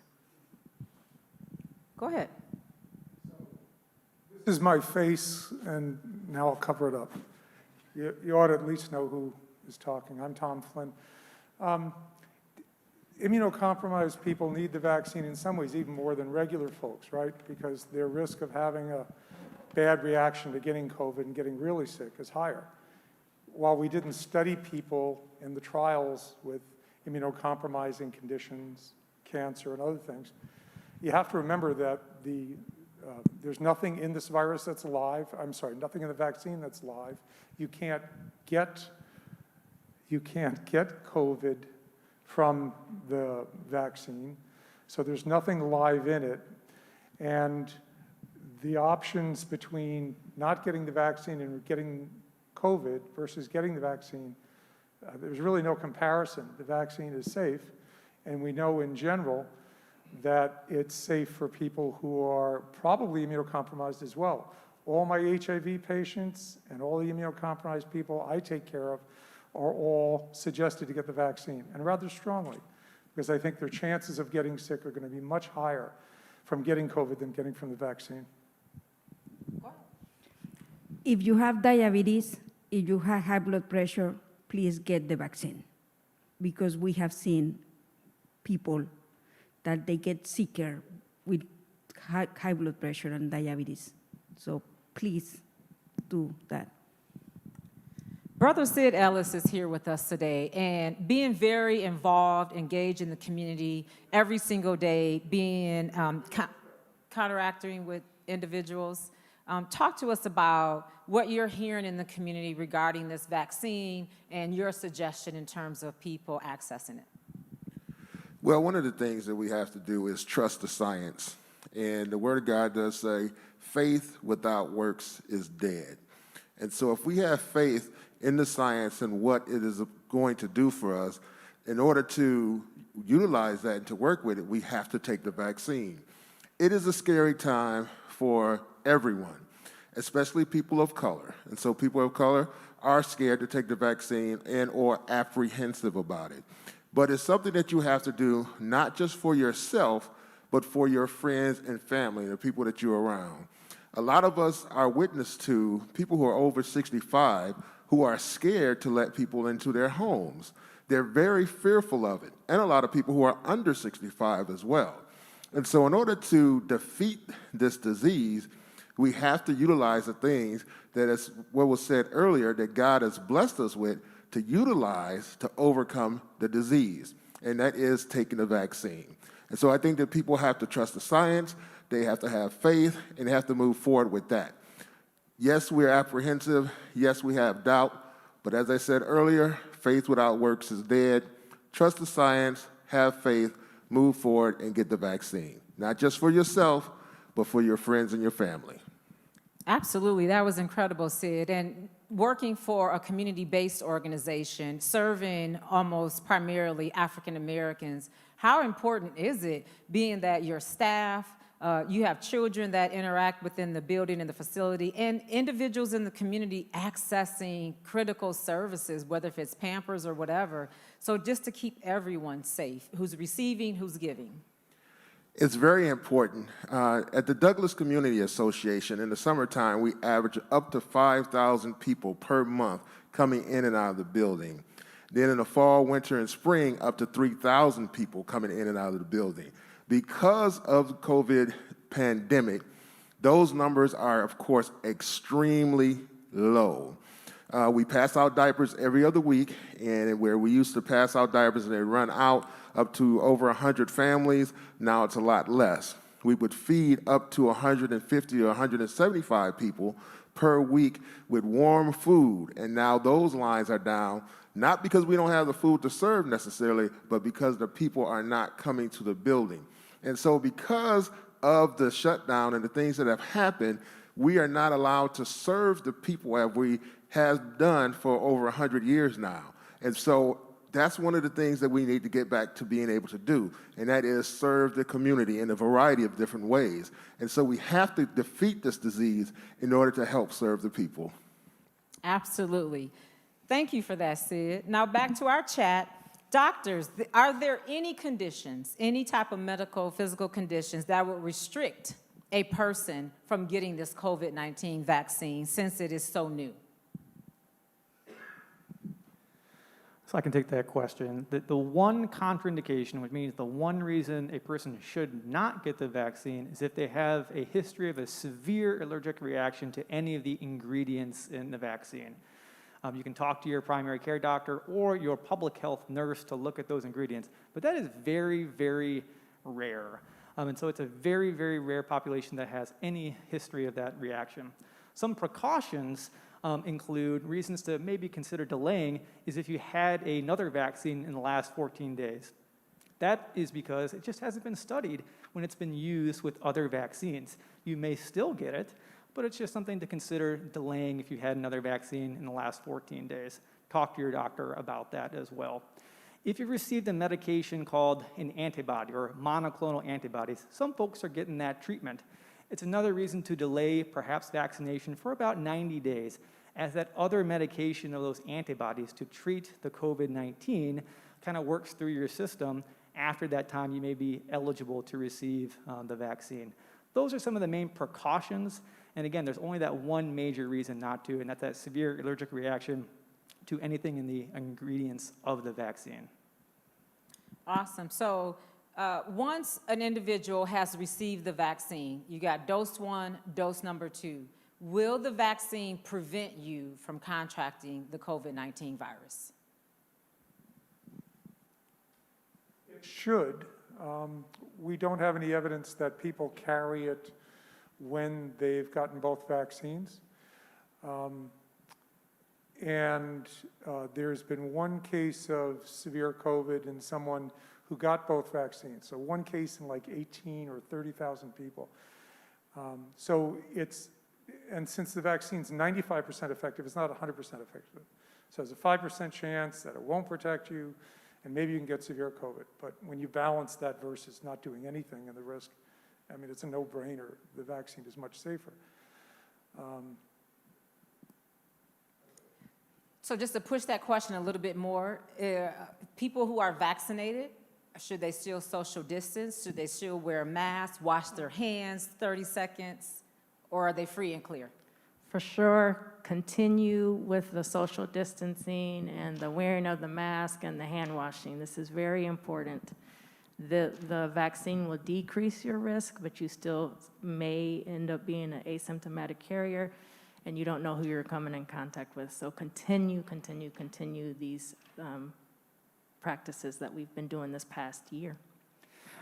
Go ahead. This is my face, and now I'll cover it up. You ought to at least know who is talking. I'm Tom Flynn. Immunocompromised people need the vaccine in some ways even more than regular folks, right? Because their risk of having a bad reaction to getting COVID and getting really sick is higher. While we didn't study people in the trials with immunocompromising conditions, cancer and other things, you have to remember that there's nothing in this virus that's live. I'm sorry, nothing in the vaccine that's live. You can't get COVID from the vaccine, so there's nothing live in it. And the options between not getting the vaccine and getting COVID versus getting the vaccine, there's really no comparison. The vaccine is safe, and we know in general that it's safe for people who are probably immunocompromised as well. All my HIV patients and all the immunocompromised people I take care of are all suggested to get the vaccine, and rather strongly, because I think their chances of getting sick are going to be much higher from getting COVID than getting from the vaccine. If you have diabetes, if you have high blood pressure, please get the vaccine, because we have seen people that they get sicker with high blood pressure and diabetes. So please do that. Brother Sid Ellis is here with us today, and being very involved, engaged in the community every single day, being counteracting with individuals. Talk to us about what you're hearing in the community regarding this vaccine and your suggestion in terms of people accessing it. Well, one of the things that we have to do is trust the science. And the Word of God does say, faith without works is dead. And so if we have faith in the science and what it is going to do for us, in order to utilize that and to work with it, we have to take the vaccine. It is a scary time for everyone, especially people of color. And so people of color are scared to take the vaccine and or apprehensive about it. But it's something that you have to do not just for yourself, but for your friends and family, the people that you're around. A lot of us are witness to people who are over 65 who are scared to let people into their homes. They're very fearful of it, and a lot of people who are under 65 as well. And so in order to defeat this disease, we have to utilize the things that is what was said earlier that God has blessed us with to utilize to overcome the disease, and that is taking the vaccine. And so I think that people have to trust the science, they have to have faith, and they have to move forward with that. Yes, we're apprehensive, yes, we have doubt, but as I said earlier, faith without works is dead. Trust the science, have faith, move forward, and get the vaccine. Not just for yourself, but for your friends and your family. Absolutely, that was incredible, Sid. And working for a community-based organization, serving almost primarily African Americans, how important is it, being that your staff, you have children that interact within the building and the facility, and individuals in the community accessing critical services, whether if it's Pampers or whatever, so just to keep everyone safe, who's receiving, who's giving? It's very important. At the Douglas Community Association, in the summertime, we average up to 5,000 people per month coming in and out of the building. Then in the fall, winter, and spring, up to 3,000 people coming in and out of the building. Because of the COVID pandemic, those numbers are, of course, extremely low. We pass out diapers every other week, and where we used to pass out diapers and they run out up to over 100 families, now it's a lot less. We would feed up to 150 or 175 people per week with warm food, and now those lines are down, not because we don't have the food to serve necessarily, but because the people are not coming to the building. And so because of the shutdown and the things that have happened, we are not allowed to serve the people as we have done for over 100 years now. And so that's one of the things that we need to get back to being able to do, and that is serve the community in a variety of different ways. And so we have to defeat this disease in order to help serve the people. Absolutely. Thank you for that, Sid. Now back to our chat. Doctors, are there any conditions, any type of medical, physical conditions that would restrict a person from getting this COVID-19 vaccine since it is so new? So I can take that question. The one contraindication, which means the one reason a person should not get the vaccine, is if they have a history of a severe allergic reaction to any of the ingredients in the vaccine. You can talk to your primary care doctor or your public health nurse to look at those ingredients, but that is very, very rare. And so it's a very, very rare population that has any history of that reaction. Some precautions include reasons to maybe consider delaying is if you had another vaccine in the last 14 days. That is because it just hasn't been studied when it's been used with other vaccines. You may still get it, but it's just something to consider delaying if you had another vaccine in the last 14 days. Talk to your doctor about that as well. If you've received a medication called an antibody or monoclonal antibodies, some folks are getting that treatment. It's another reason to delay perhaps vaccination for about 90 days, as that other medication of those antibodies to treat the COVID-19 kind of works through your system. After that time, you may be eligible to receive the vaccine. Those are some of the main precautions. And again, there's only that one major reason not to, and that's that severe allergic reaction to anything in the ingredients of the vaccine. Awesome. So once an individual has received the vaccine, you got dose 1, dose number 2, will the vaccine prevent you from contracting the COVID-19 virus? It should. We don't have any evidence that people carry it when they've gotten both vaccines. There's been one case of severe COVID in someone who got both vaccines. So one case in like 18 or 30,000 people. And since the vaccine's 95% effective, it's not 100% effective. So there's a 5% chance that it won't protect you, and maybe you can get severe COVID. But when you balance that versus not doing anything and the risk, I mean, it's a no-brainer. The vaccine is much safer. So just to push that question a little bit more, people who are vaccinated, should they still social distance? Should they still wear a mask, wash their hands 30 seconds, or are they free and clear? For sure, continue with the social distancing and the wearing of the mask and the hand washing. This is very important. The vaccine will decrease your risk, but you still may end up being an asymptomatic carrier, and you don't know who you're coming in contact with. So continue these practices that we've been doing this past year.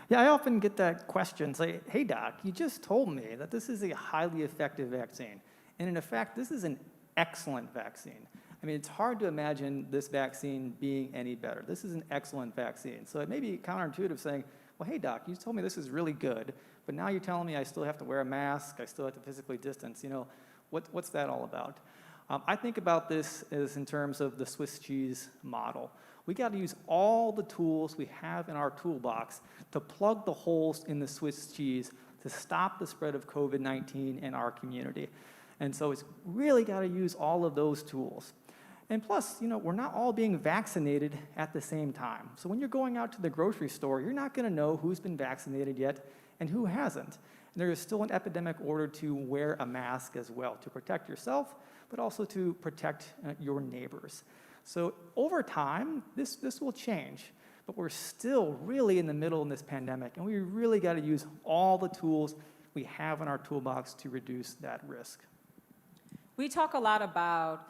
Yeah, I often get that question, say, hey doc, you just told me that this is a highly effective vaccine. And in effect, this is an excellent vaccine. I mean, it's hard to imagine this vaccine being any better. This is an excellent vaccine. So it may be counterintuitive saying, well, hey doc, you told me this is really good, but now you're telling me I still have to wear a mask, I still have to physically distance. You know, what's that all about? I think about this as in terms of the Swiss cheese model. We got to use all the tools we have in our toolbox to plug the holes in the Swiss cheese to stop the spread of COVID-19 in our community. And so it's really got to use all of those tools. And plus, you know, we're not all being vaccinated at the same time. So when you're going out to the grocery store, you're not going to know who's been vaccinated yet and who hasn't. And there is still an epidemic order to wear a mask as well, to protect yourself, but also to protect your neighbors. So over time, this will change, but we're still really in the middle of this pandemic, and we really got to use all the tools we have in our toolbox to reduce that risk. We talk a lot about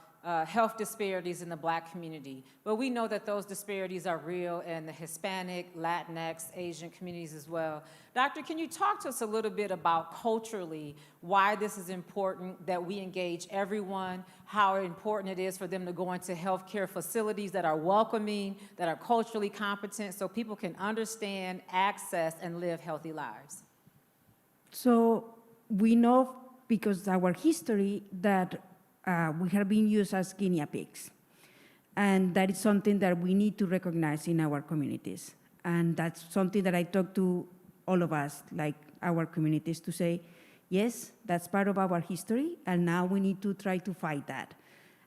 health disparities in the Black community, but we know that those disparities are real in the Hispanic, Latinx, Asian communities as well. Doctor, can you talk to us a little bit about culturally why this is important, that we engage everyone, how important it is for them to go into healthcare facilities that are welcoming, that are culturally competent, so people can understand, access, and live healthy lives? So we know, because our history, that we have been used as guinea pigs. And that is something that we need to recognize in our communities. And that's something that I talk to all of us, like our communities, to say, yes, that's part of our history, and now we need to try to fight that.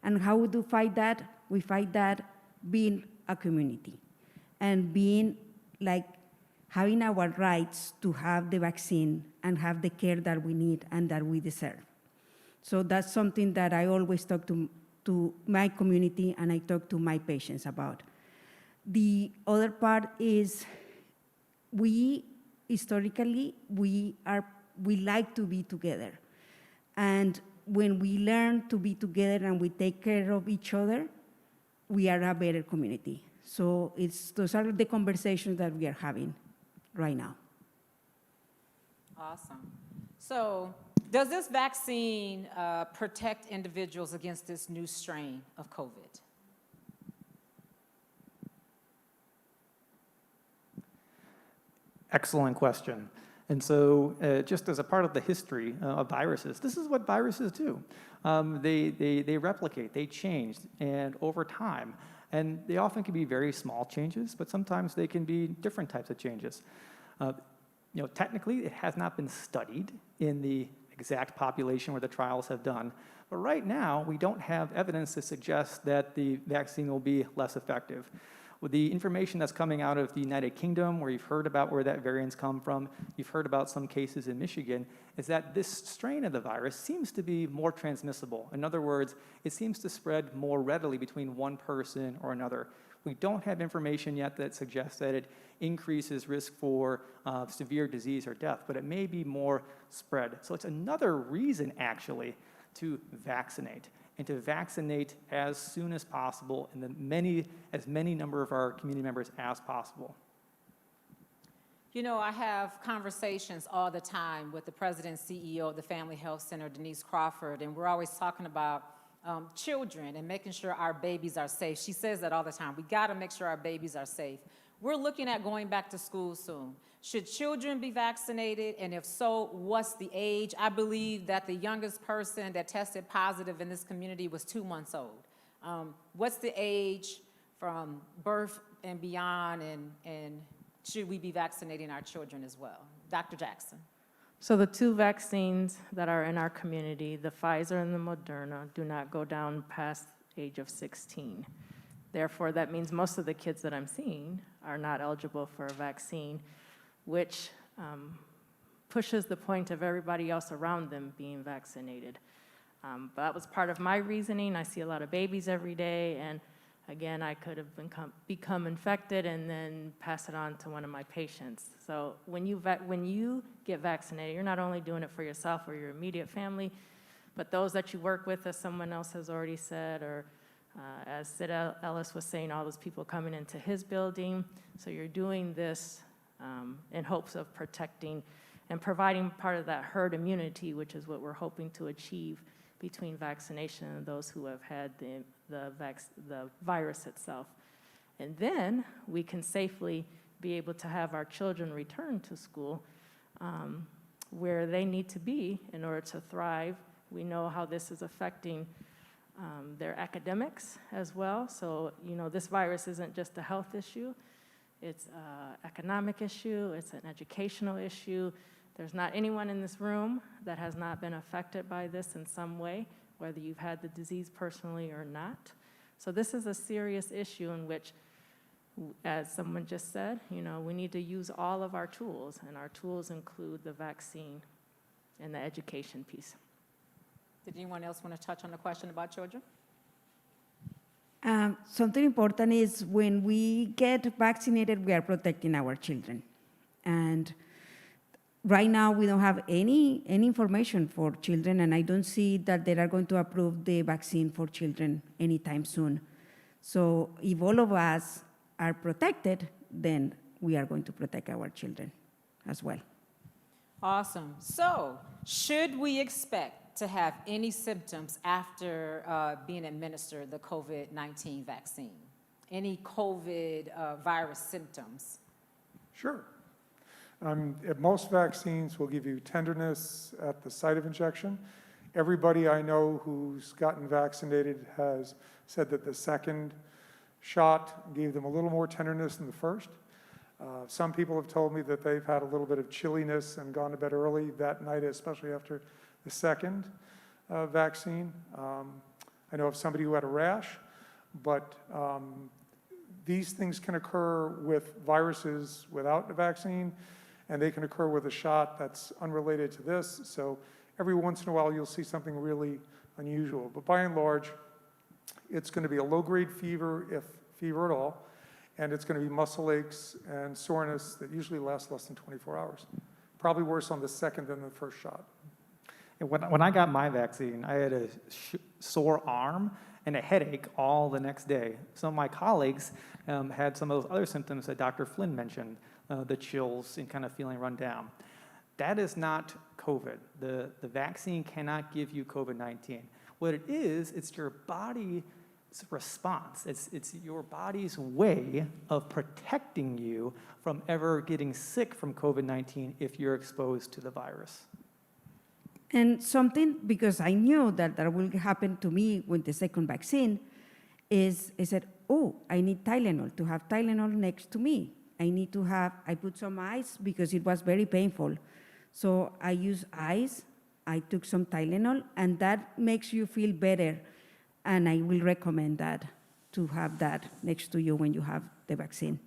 And how we do fight that? We fight that being a community and being like having our rights to have the vaccine and have the care that we need and that we deserve. So that's something that I always talk to my community and I talk to my patients about. The other part is historically, we like to be together. And when we learn to be together and we take care of each other, we are a better community. So those are the conversations that we are having right now. Awesome. So does this vaccine protect individuals against this new strain of COVID? Excellent question. And so just as a part of the history of viruses, this is what viruses do. They replicate, they change, and over time. And they often can be very small changes, but sometimes they can be different types of changes. Technically, it has not been studied in the exact population where the trials have done. But right now, we don't have evidence to suggest that the vaccine will be less effective. With the information that's coming out of the United Kingdom, where you've heard about where that variant's come from, you've heard about some cases in Michigan, is that this strain of the virus seems to be more transmissible. In other words, it seems to spread more readily between one person or another. We don't have information yet that suggests that it increases risk for severe disease or death, but it may be more spread. So it's another reason, actually, to vaccinate, and to vaccinate as soon as possible and as many number of our community members as possible. You know, I have conversations all the time with the president and CEO of the Family Health Center, Denise Crawford, and we're always talking about children and making sure our babies are safe. She says that all the time. We got to make sure our babies are safe. We're looking at going back to school soon. Should children be vaccinated? And if so, what's the age? I believe that the youngest person that tested positive in this community was 2 months old. What's the age from birth and beyond, and should we be vaccinating our children as well? Dr. Jackson. So the two vaccines that are in our community, the Pfizer and the Moderna, do not go down past the age of 16. Therefore, that means most of the kids that I'm seeing are not eligible for a vaccine, which pushes the point of everybody else around them being vaccinated. But that was part of my reasoning. I see a lot of babies every day, and again, I could have become infected and then pass it on to one of my patients. So when you get vaccinated, you're not only doing it for yourself or your immediate family, but those that you work with, as someone else has already said, or as Sid Ellis was saying, all those people coming into his building. So you're doing this in hopes of protecting and providing part of that herd immunity, which is what we're hoping to achieve between vaccination and those who have had the virus itself. And then we can safely be able to have our children return to school where they need to be in order to thrive. We know how this is affecting their academics as well. So, this virus isn't just a health issue. It's an economic issue. It's an educational issue. There's not anyone in this room that has not been affected by this in some way, whether you've had the disease personally or not. So this is a serious issue in which, as someone just said, we need to use all of our tools, and our tools include the vaccine and the education piece. Did anyone else want to touch on the question about children? Something important is when we get vaccinated, we are protecting our children. And right now, we don't have any information for children, and I don't see that they are going to approve the vaccine for children anytime soon. So if all of us are protected, then we are going to protect our children as well. Awesome. So should we expect to have any symptoms after being administered the COVID-19 vaccine? Any COVID virus symptoms? Sure. Most vaccines will give you tenderness at the site of injection. Everybody I know who's gotten vaccinated has said that the second shot gave them a little more tenderness than the first. Some people have told me that they've had a little bit of chilliness and gone to bed early that night, especially after the second vaccine. I know of somebody who had a rash, but these things can occur with viruses without a vaccine, and they can occur with a shot that's unrelated to this. So every once in a while, you'll see something really unusual. But by and large, it's going to be a low-grade fever, if fever at all, and it's going to be muscle aches and soreness that usually lasts less than 24 hours. Probably worse on the second than the first shot. And when I got my vaccine, I had a sore arm and a headache all the next day. Some of my colleagues had some of those other symptoms that Dr. Flynn mentioned, the chills and kind of feeling run down. That is not COVID. The vaccine cannot give you COVID-19. What it is, it's your body's response. It's your body's way of protecting you from ever getting sick from COVID-19 if you're exposed to the virus. And something, because I knew that that will happen to me with the second vaccine, is I said, oh, I need Tylenol, to have Tylenol next to me. I put some ice because it was very painful. So I use ice, I took some Tylenol, and that makes you feel better. And I will recommend that, to have that next to you when you have the vaccine.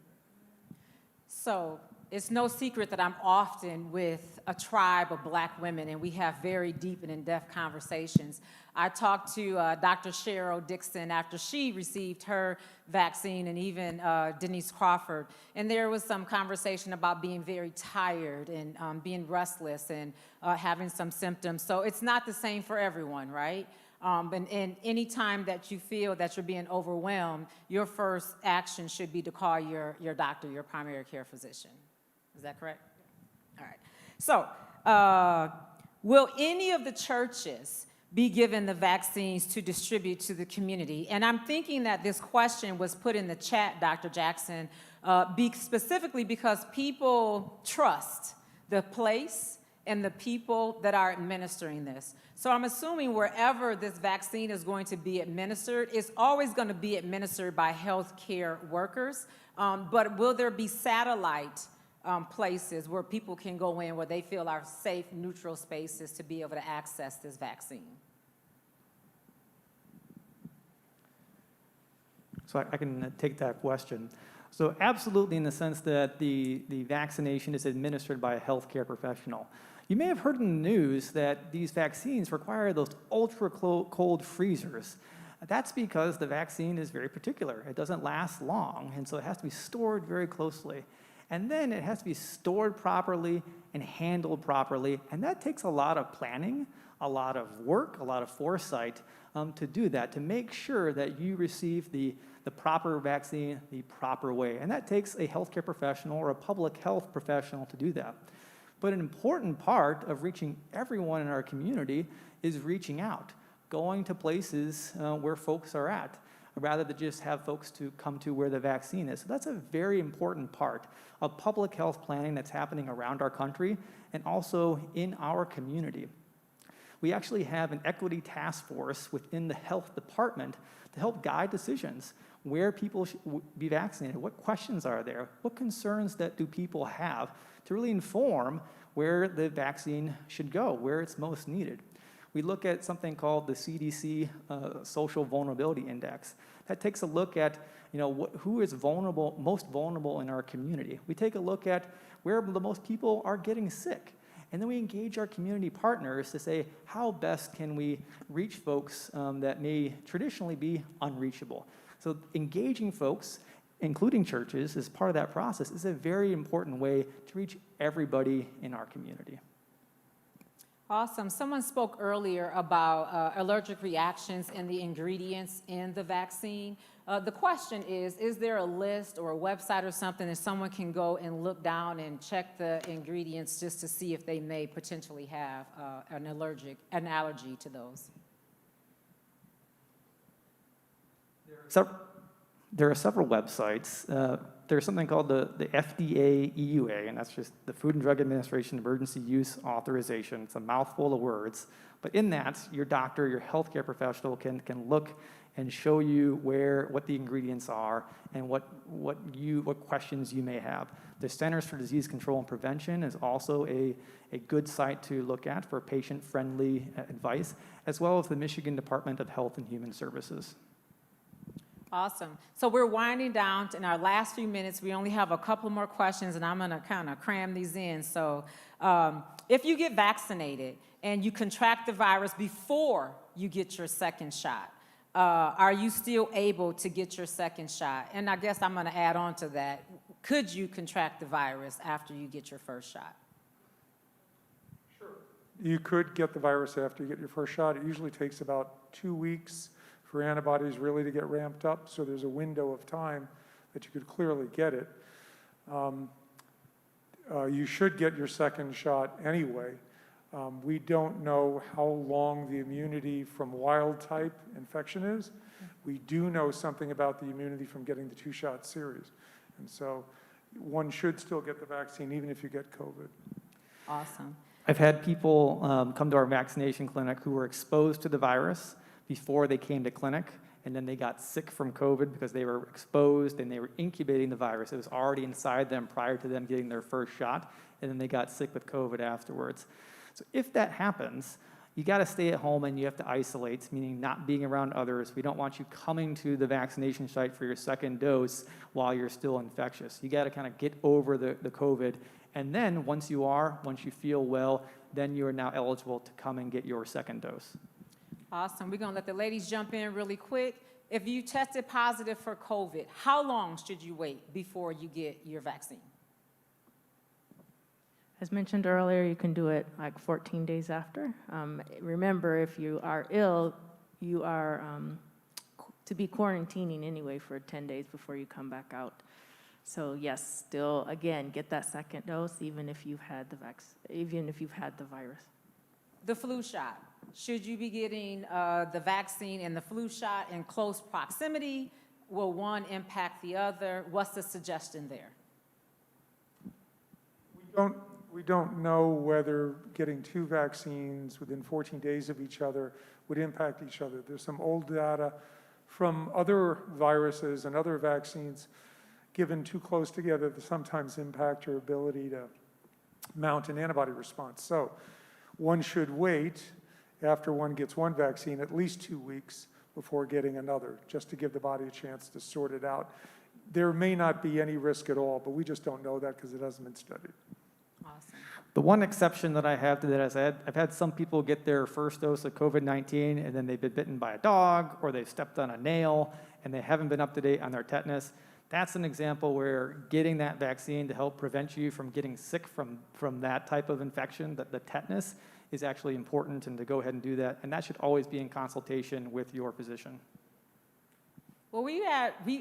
So it's no secret that I'm often with a tribe of Black women, and we have very deep and in-depth conversations. I talked to Dr. Cheryl Dixon after she received her vaccine, and even Denise Crawford. And there was some conversation about being very tired and being restless and having some symptoms. So it's not the same for everyone, right? And any time that you feel that you're being overwhelmed, your first action should be to call your doctor, your primary care physician. Is that correct? All right. So, will any of the churches be given the vaccines to distribute to the community? And I'm thinking that this question was put in the chat, Dr. Jackson, specifically because people trust the place and the people that are administering this. So I'm assuming wherever this vaccine is going to be administered, it's always going to be administered by healthcare workers. But will there be satellite places where people can go in where they feel are safe, neutral spaces to be able to access this vaccine? So I can take that question. So absolutely, in the sense that the vaccination is administered by a healthcare professional. You may have heard in the news that these vaccines require those ultra-cold freezers. That's because the vaccine is very particular. It doesn't last long, and so it has to be stored very closely. And then it has to be stored properly and handled properly, and that takes a lot of planning, a lot of work, a lot of foresight to do that, to make sure that you receive the proper vaccine the proper way. And that takes a healthcare professional or a public health professional to do that. But an important part of reaching everyone in our community is reaching out, going to places where folks are at, rather than just have folks to come to where the vaccine is. So that's a very important part of public health planning that's happening around our country and also in our community. We actually have an equity task force within the health department to help guide decisions where people should be vaccinated, what questions are there, what concerns that do people have, to really inform where the vaccine should go, where it's most needed. We look at something called the CDC Social Vulnerability Index. That takes a look at who is vulnerable, most vulnerable in our community. We take a look at where the most people are getting sick. And then we engage our community partners to say, how best can we reach folks that may traditionally be unreachable? So engaging folks, including churches, as part of that process is a very important way to reach everybody in our community. Awesome. Someone spoke earlier about allergic reactions and the ingredients in the vaccine. The question is there a list or a website or something that someone can go and look down and check the ingredients just to see if they may potentially have an allergy to those? There are several websites. There's something called the FDA EUA, and that's just the Food and Drug Administration Emergency Use Authorization. It's a mouthful of words. But in that, your doctor, your healthcare professional can look and show you what the ingredients are and what questions you may have. The Centers for Disease Control and Prevention is also a good site to look at for patient-friendly advice, as well as the Michigan Department of Health and Human Services. Awesome. So we're winding down in our last few minutes. We only have a couple more questions, and I'm going to kind of cram these in. So if you get vaccinated and you contract the virus before you get your second shot, are you still able to get your second shot? And I guess I'm going to add on to that. Could you contract the virus after you get your first shot? You could get the virus after you get your first shot. It usually takes about 2 weeks for antibodies really to get ramped up, so there's a window of time that you could clearly get it. You should get your second shot anyway. We don't know how long the immunity from wild-type infection is. We do know something about the immunity from getting the two-shot series. And so one should still get the vaccine even if you get COVID. Awesome. I've had people come to our vaccination clinic who were exposed to the virus before they came to clinic, and then they got sick from COVID because they were exposed and they were incubating the virus. It was already inside them prior to them getting their first shot, and then they got sick with COVID afterwards. So if that happens, you got to stay at home and you have to isolate, meaning not being around others. We don't want you coming to the vaccination site for your second dose while you're still infectious. You got to kind of get over the COVID, and then once you feel well, then you are now eligible to come and get your second dose. Awesome. We're going to let the ladies jump in really quick. If you tested positive for COVID, how long should you wait before you get your vaccine? As mentioned earlier, you can do it like 14 days after. Remember, if you are ill, you are to be quarantining anyway for 10 days before you come back out. So yes, still, again, get that second dose even if you've had the virus. The flu shot. Should you be getting the vaccine and the flu shot in close proximity? Will one impact the other? What's the suggestion there? We don't know whether getting two vaccines within 14 days of each other would impact each other. There's some old data from other viruses and other vaccines given too close together that sometimes impact your ability to mount an antibody response. So one should wait after one gets one vaccine at least 2 weeks before getting another, just to give the body a chance to sort it out. There may not be any risk at all, but we just don't know that because it hasn't been studied. Awesome. The one exception that I have to that is I've had some people get their first dose of COVID-19 and then they've been bitten by a dog or they've stepped on a nail and they haven't been up to date on their tetanus. That's an example where getting that vaccine to help prevent you from getting sick from that type of infection, the tetanus, is actually important, and to go ahead and do that. And that should always be in consultation with your physician. Well, we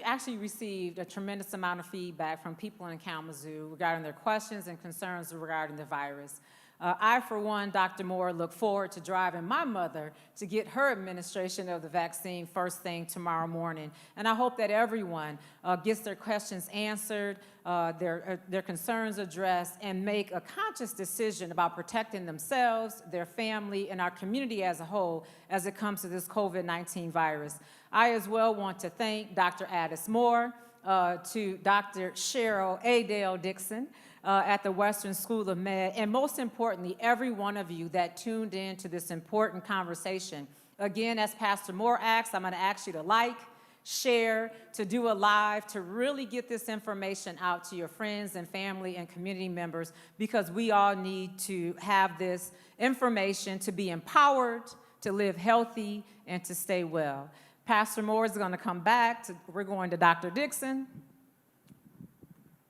actually received a tremendous amount of feedback from people in Kalamazoo regarding their questions and concerns regarding the virus. I, for one, Dr. Moore, look forward to driving my mother to get her administration of the vaccine first thing tomorrow morning. And I hope that everyone gets their questions answered, their concerns addressed, and make a conscious decision about protecting themselves, their family, and our community as a whole as it comes to this COVID-19 virus. I as well want to thank Dr. Addis Moore, to Dr. Cheryl Adele Dixon, at the Western School of Med, and most importantly, every one of you that tuned in to this important conversation. Again, as Pastor Moore asked, I'm going to ask you to like, share, to do a live, to really get this information out to your friends and family and community members, because we all need to have this information to be empowered, to live healthy, and to stay well. Pastor Moore is going to come back. We're going to Dr. Dixon,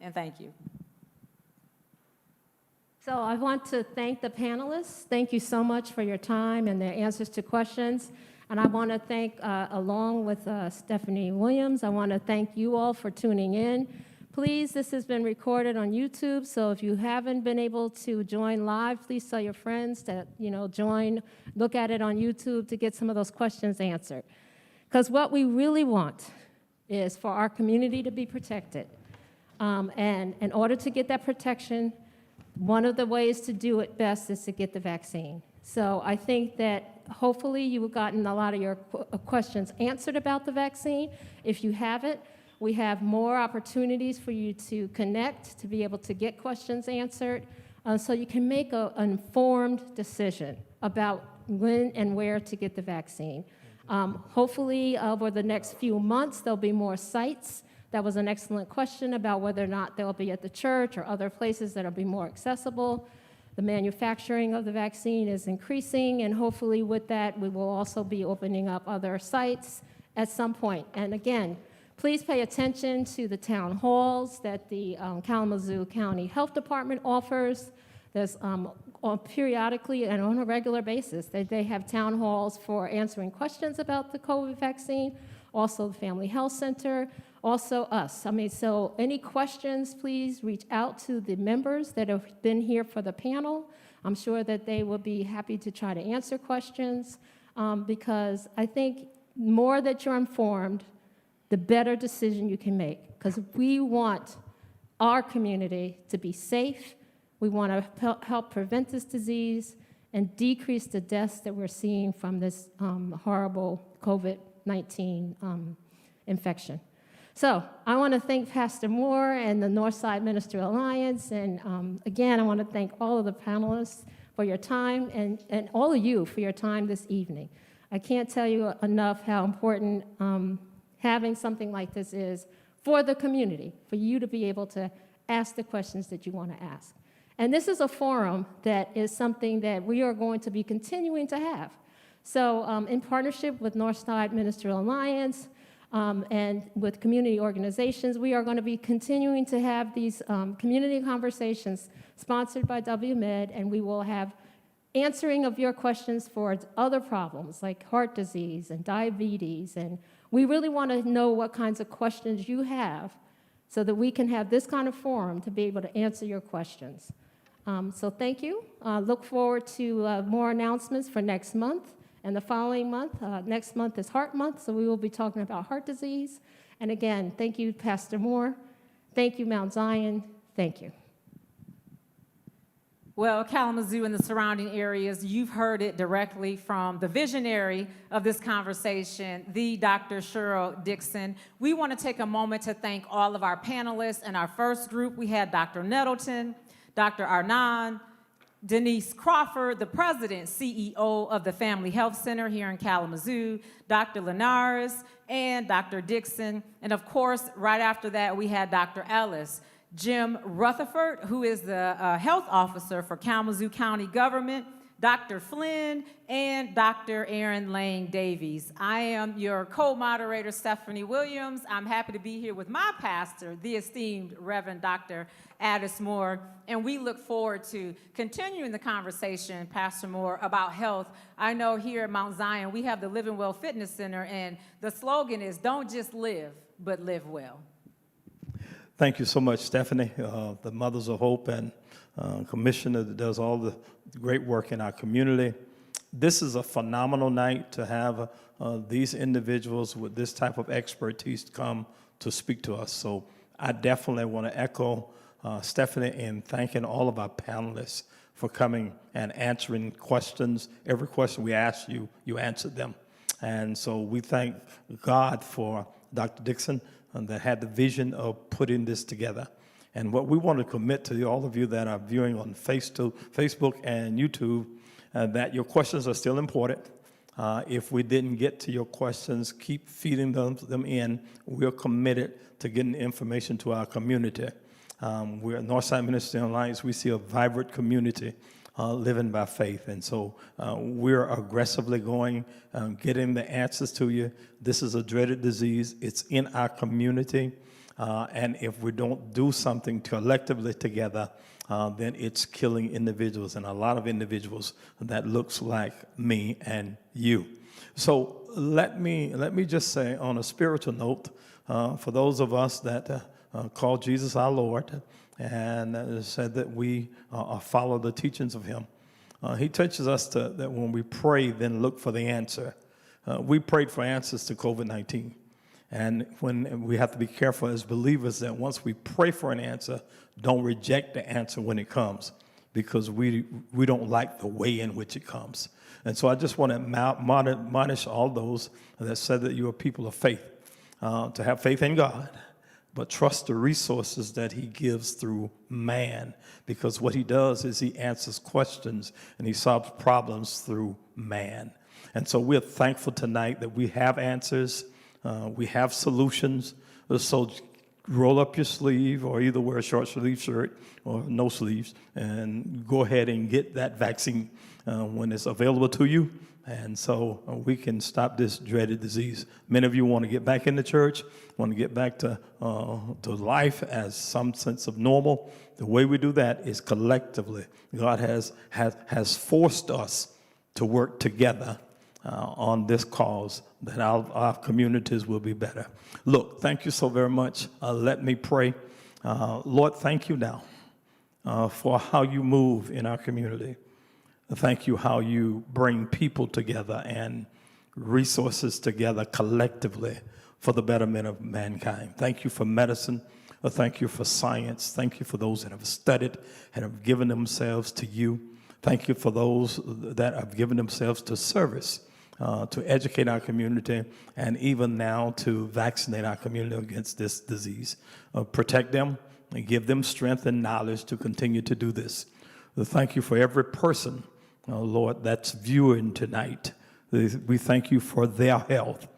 and thank you. So I want to thank the panelists. Thank you so much for your time and their answers to questions. And I want to thank, along with Stephanie Williams, I want to thank you all for tuning in. Please, this has been recorded on YouTube, so if you haven't been able to join live, please tell your friends to, join, look at it on YouTube to get some of those questions answered. Because what we really want is for our community to be protected. And in order to get that protection, one of the ways to do it best is to get the vaccine. So I think that hopefully you've gotten a lot of your questions answered about the vaccine. If you haven't, we have more opportunities for you to connect, to be able to get questions answered, so you can make an informed decision about when and where to get the vaccine. Hopefully, over the next few months, there'll be more sites. That was an excellent question about whether or not they'll be at the church or other places that'll be more accessible. The manufacturing of the vaccine is increasing, and hopefully with that, we will also be opening up other sites at some point. And again, please pay attention to the town halls that the Kalamazoo County Health Department offers. There's periodically and on a regular basis, they have town halls for answering questions about the COVID vaccine, also the Family Health Center, also us. So any questions, please reach out to the members that have been here for the panel. I'm sure that they will be happy to try to answer questions, because I think more that you're informed, the better decision you can make, because we want our community to be safe. We want to help prevent this disease and decrease the deaths that we're seeing from this horrible COVID-19 infection. So I want to thank Pastor Moore and the Northside Ministerial Alliance, and again, I want to thank all of the panelists for your time, and all of you for your time this evening. I can't tell you enough how important having something like this is for the community, for you to be able to ask the questions that you want to ask. And this is a forum that is something that we are going to be continuing to have. So in partnership with Northside Ministerial Alliance and with community organizations, we are going to be continuing to have these community conversations sponsored by WMed, and we will have answering of your questions for other problems like heart disease and diabetes. And we really want to know what kinds of questions you have so that we can have this kind of forum to be able to answer your questions. So thank you. Look forward to more announcements for next month and the following month. Next month is Heart Month, so we will be talking about heart disease. And again, thank you, Pastor Moore. Thank you, Mount Zion. Thank you. Well, Kalamazoo and the surrounding areas, you've heard it directly from the visionary of this conversation, the Dr. Cheryl Dixon. We want to take a moment to thank all of our panelists. In our first group, we had Dr. Nettleton, Dr. Arnand, Denise Crawford, the president, CEO of the Family Health Center here in Kalamazoo, Dr. Linares, and Dr. Dixon. And of course, right after that, we had Dr. Ellis, Jim Rutherford, who is the health officer for Kalamazoo County government, Dr. Flynn, and Dr. Aaron Lane Davies. I am your co-moderator, Stephanie Williams. I'm happy to be here with my pastor, the esteemed Reverend Dr. Addis Moore, and we look forward to continuing the conversation, Pastor Moore, about health. I know here at Mount Zion, we have the Living Well Fitness Center, and the slogan is, don't just live, but live well. Thank you so much, Stephanie, the Mothers of Hope and commissioner that does all the great work in our community. This is a phenomenal night to have these individuals with this type of expertise come to speak to us. So I definitely want to echo Stephanie in thanking all of our panelists for coming and answering questions. Every question we asked you, you answered them. And so we thank God for Dr. Dixon that had the vision of putting this together. And what we want to commit to all of you that are viewing on Facebook and YouTube, that your questions are still important. If we didn't get to your questions, keep feeding them in. We're committed to getting information to our community. We're at Northside Ministerial Alliance. We see a vibrant community living by faith. And so we're aggressively going, getting the answers to you. This is a dreaded disease. It's in our community. And if we don't do something collectively together, then it's killing individuals, and a lot of individuals that looks like me and you. So let me just say on a spiritual note, for those of us that call Jesus our Lord and said that we follow the teachings of him, he teaches us that when we pray, then look for the answer. We prayed for answers to COVID-19. And when we have to be careful as believers that once we pray for an answer, don't reject the answer when it comes. because we don't like the way in which it comes. And so I just want to admonish all those that said that you are people of faith, to have faith in God, but trust the resources that he gives through man, because what he does is he answers questions and he solves problems through man. And so we're thankful tonight that we have answers, we have solutions. So roll up your sleeve, or either wear a short sleeve shirt or no sleeves, and go ahead and get that vaccine when it's available to you. And so we can stop this dreaded disease. Many of you want to get back in the church, want to get back to life as some sense of normal. The way we do that is collectively. God has forced us to work together on this cause, that our communities will be better. Look, thank you so very much. Let me pray. Lord, thank you now for how you move in our community. Thank you how you bring people together and resources together collectively for the betterment of mankind. Thank you for medicine. Thank you for science. Thank you for those that have studied and have given themselves to you. Thank you for those that have given themselves to service, to educate our community, and even now to vaccinate our community against this disease. Protect them and give them strength and knowledge to continue to do this. Thank you for every person, Lord, that's viewing tonight. We thank you for their health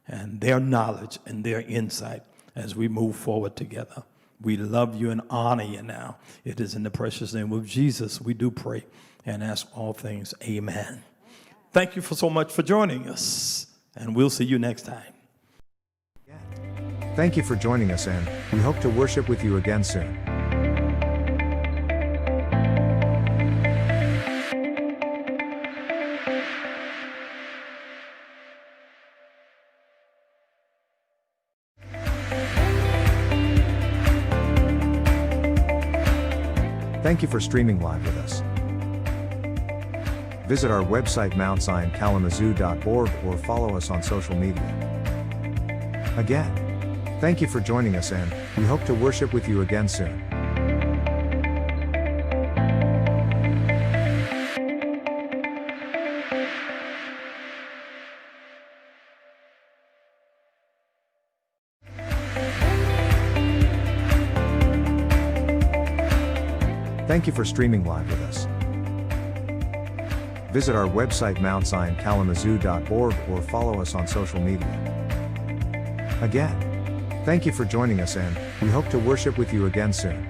and their knowledge and their insight as we move forward together. We love you and honor you now. It is in the precious name of Jesus we do pray and ask all things. Amen. Thank you so much for joining us, and we'll see you next time. Thank you for joining us, and we hope to worship with you again soon. Thank you for streaming live with us. Visit our website mountzionkalamazoo.org or follow us on social media. Again, thank you for joining us, and we hope to worship with you again soon. Thank you for streaming live with us. Visit our website mountzionkalamazoo.org or follow us on social media. Again, thank you for joining us, and we hope to worship with you again soon.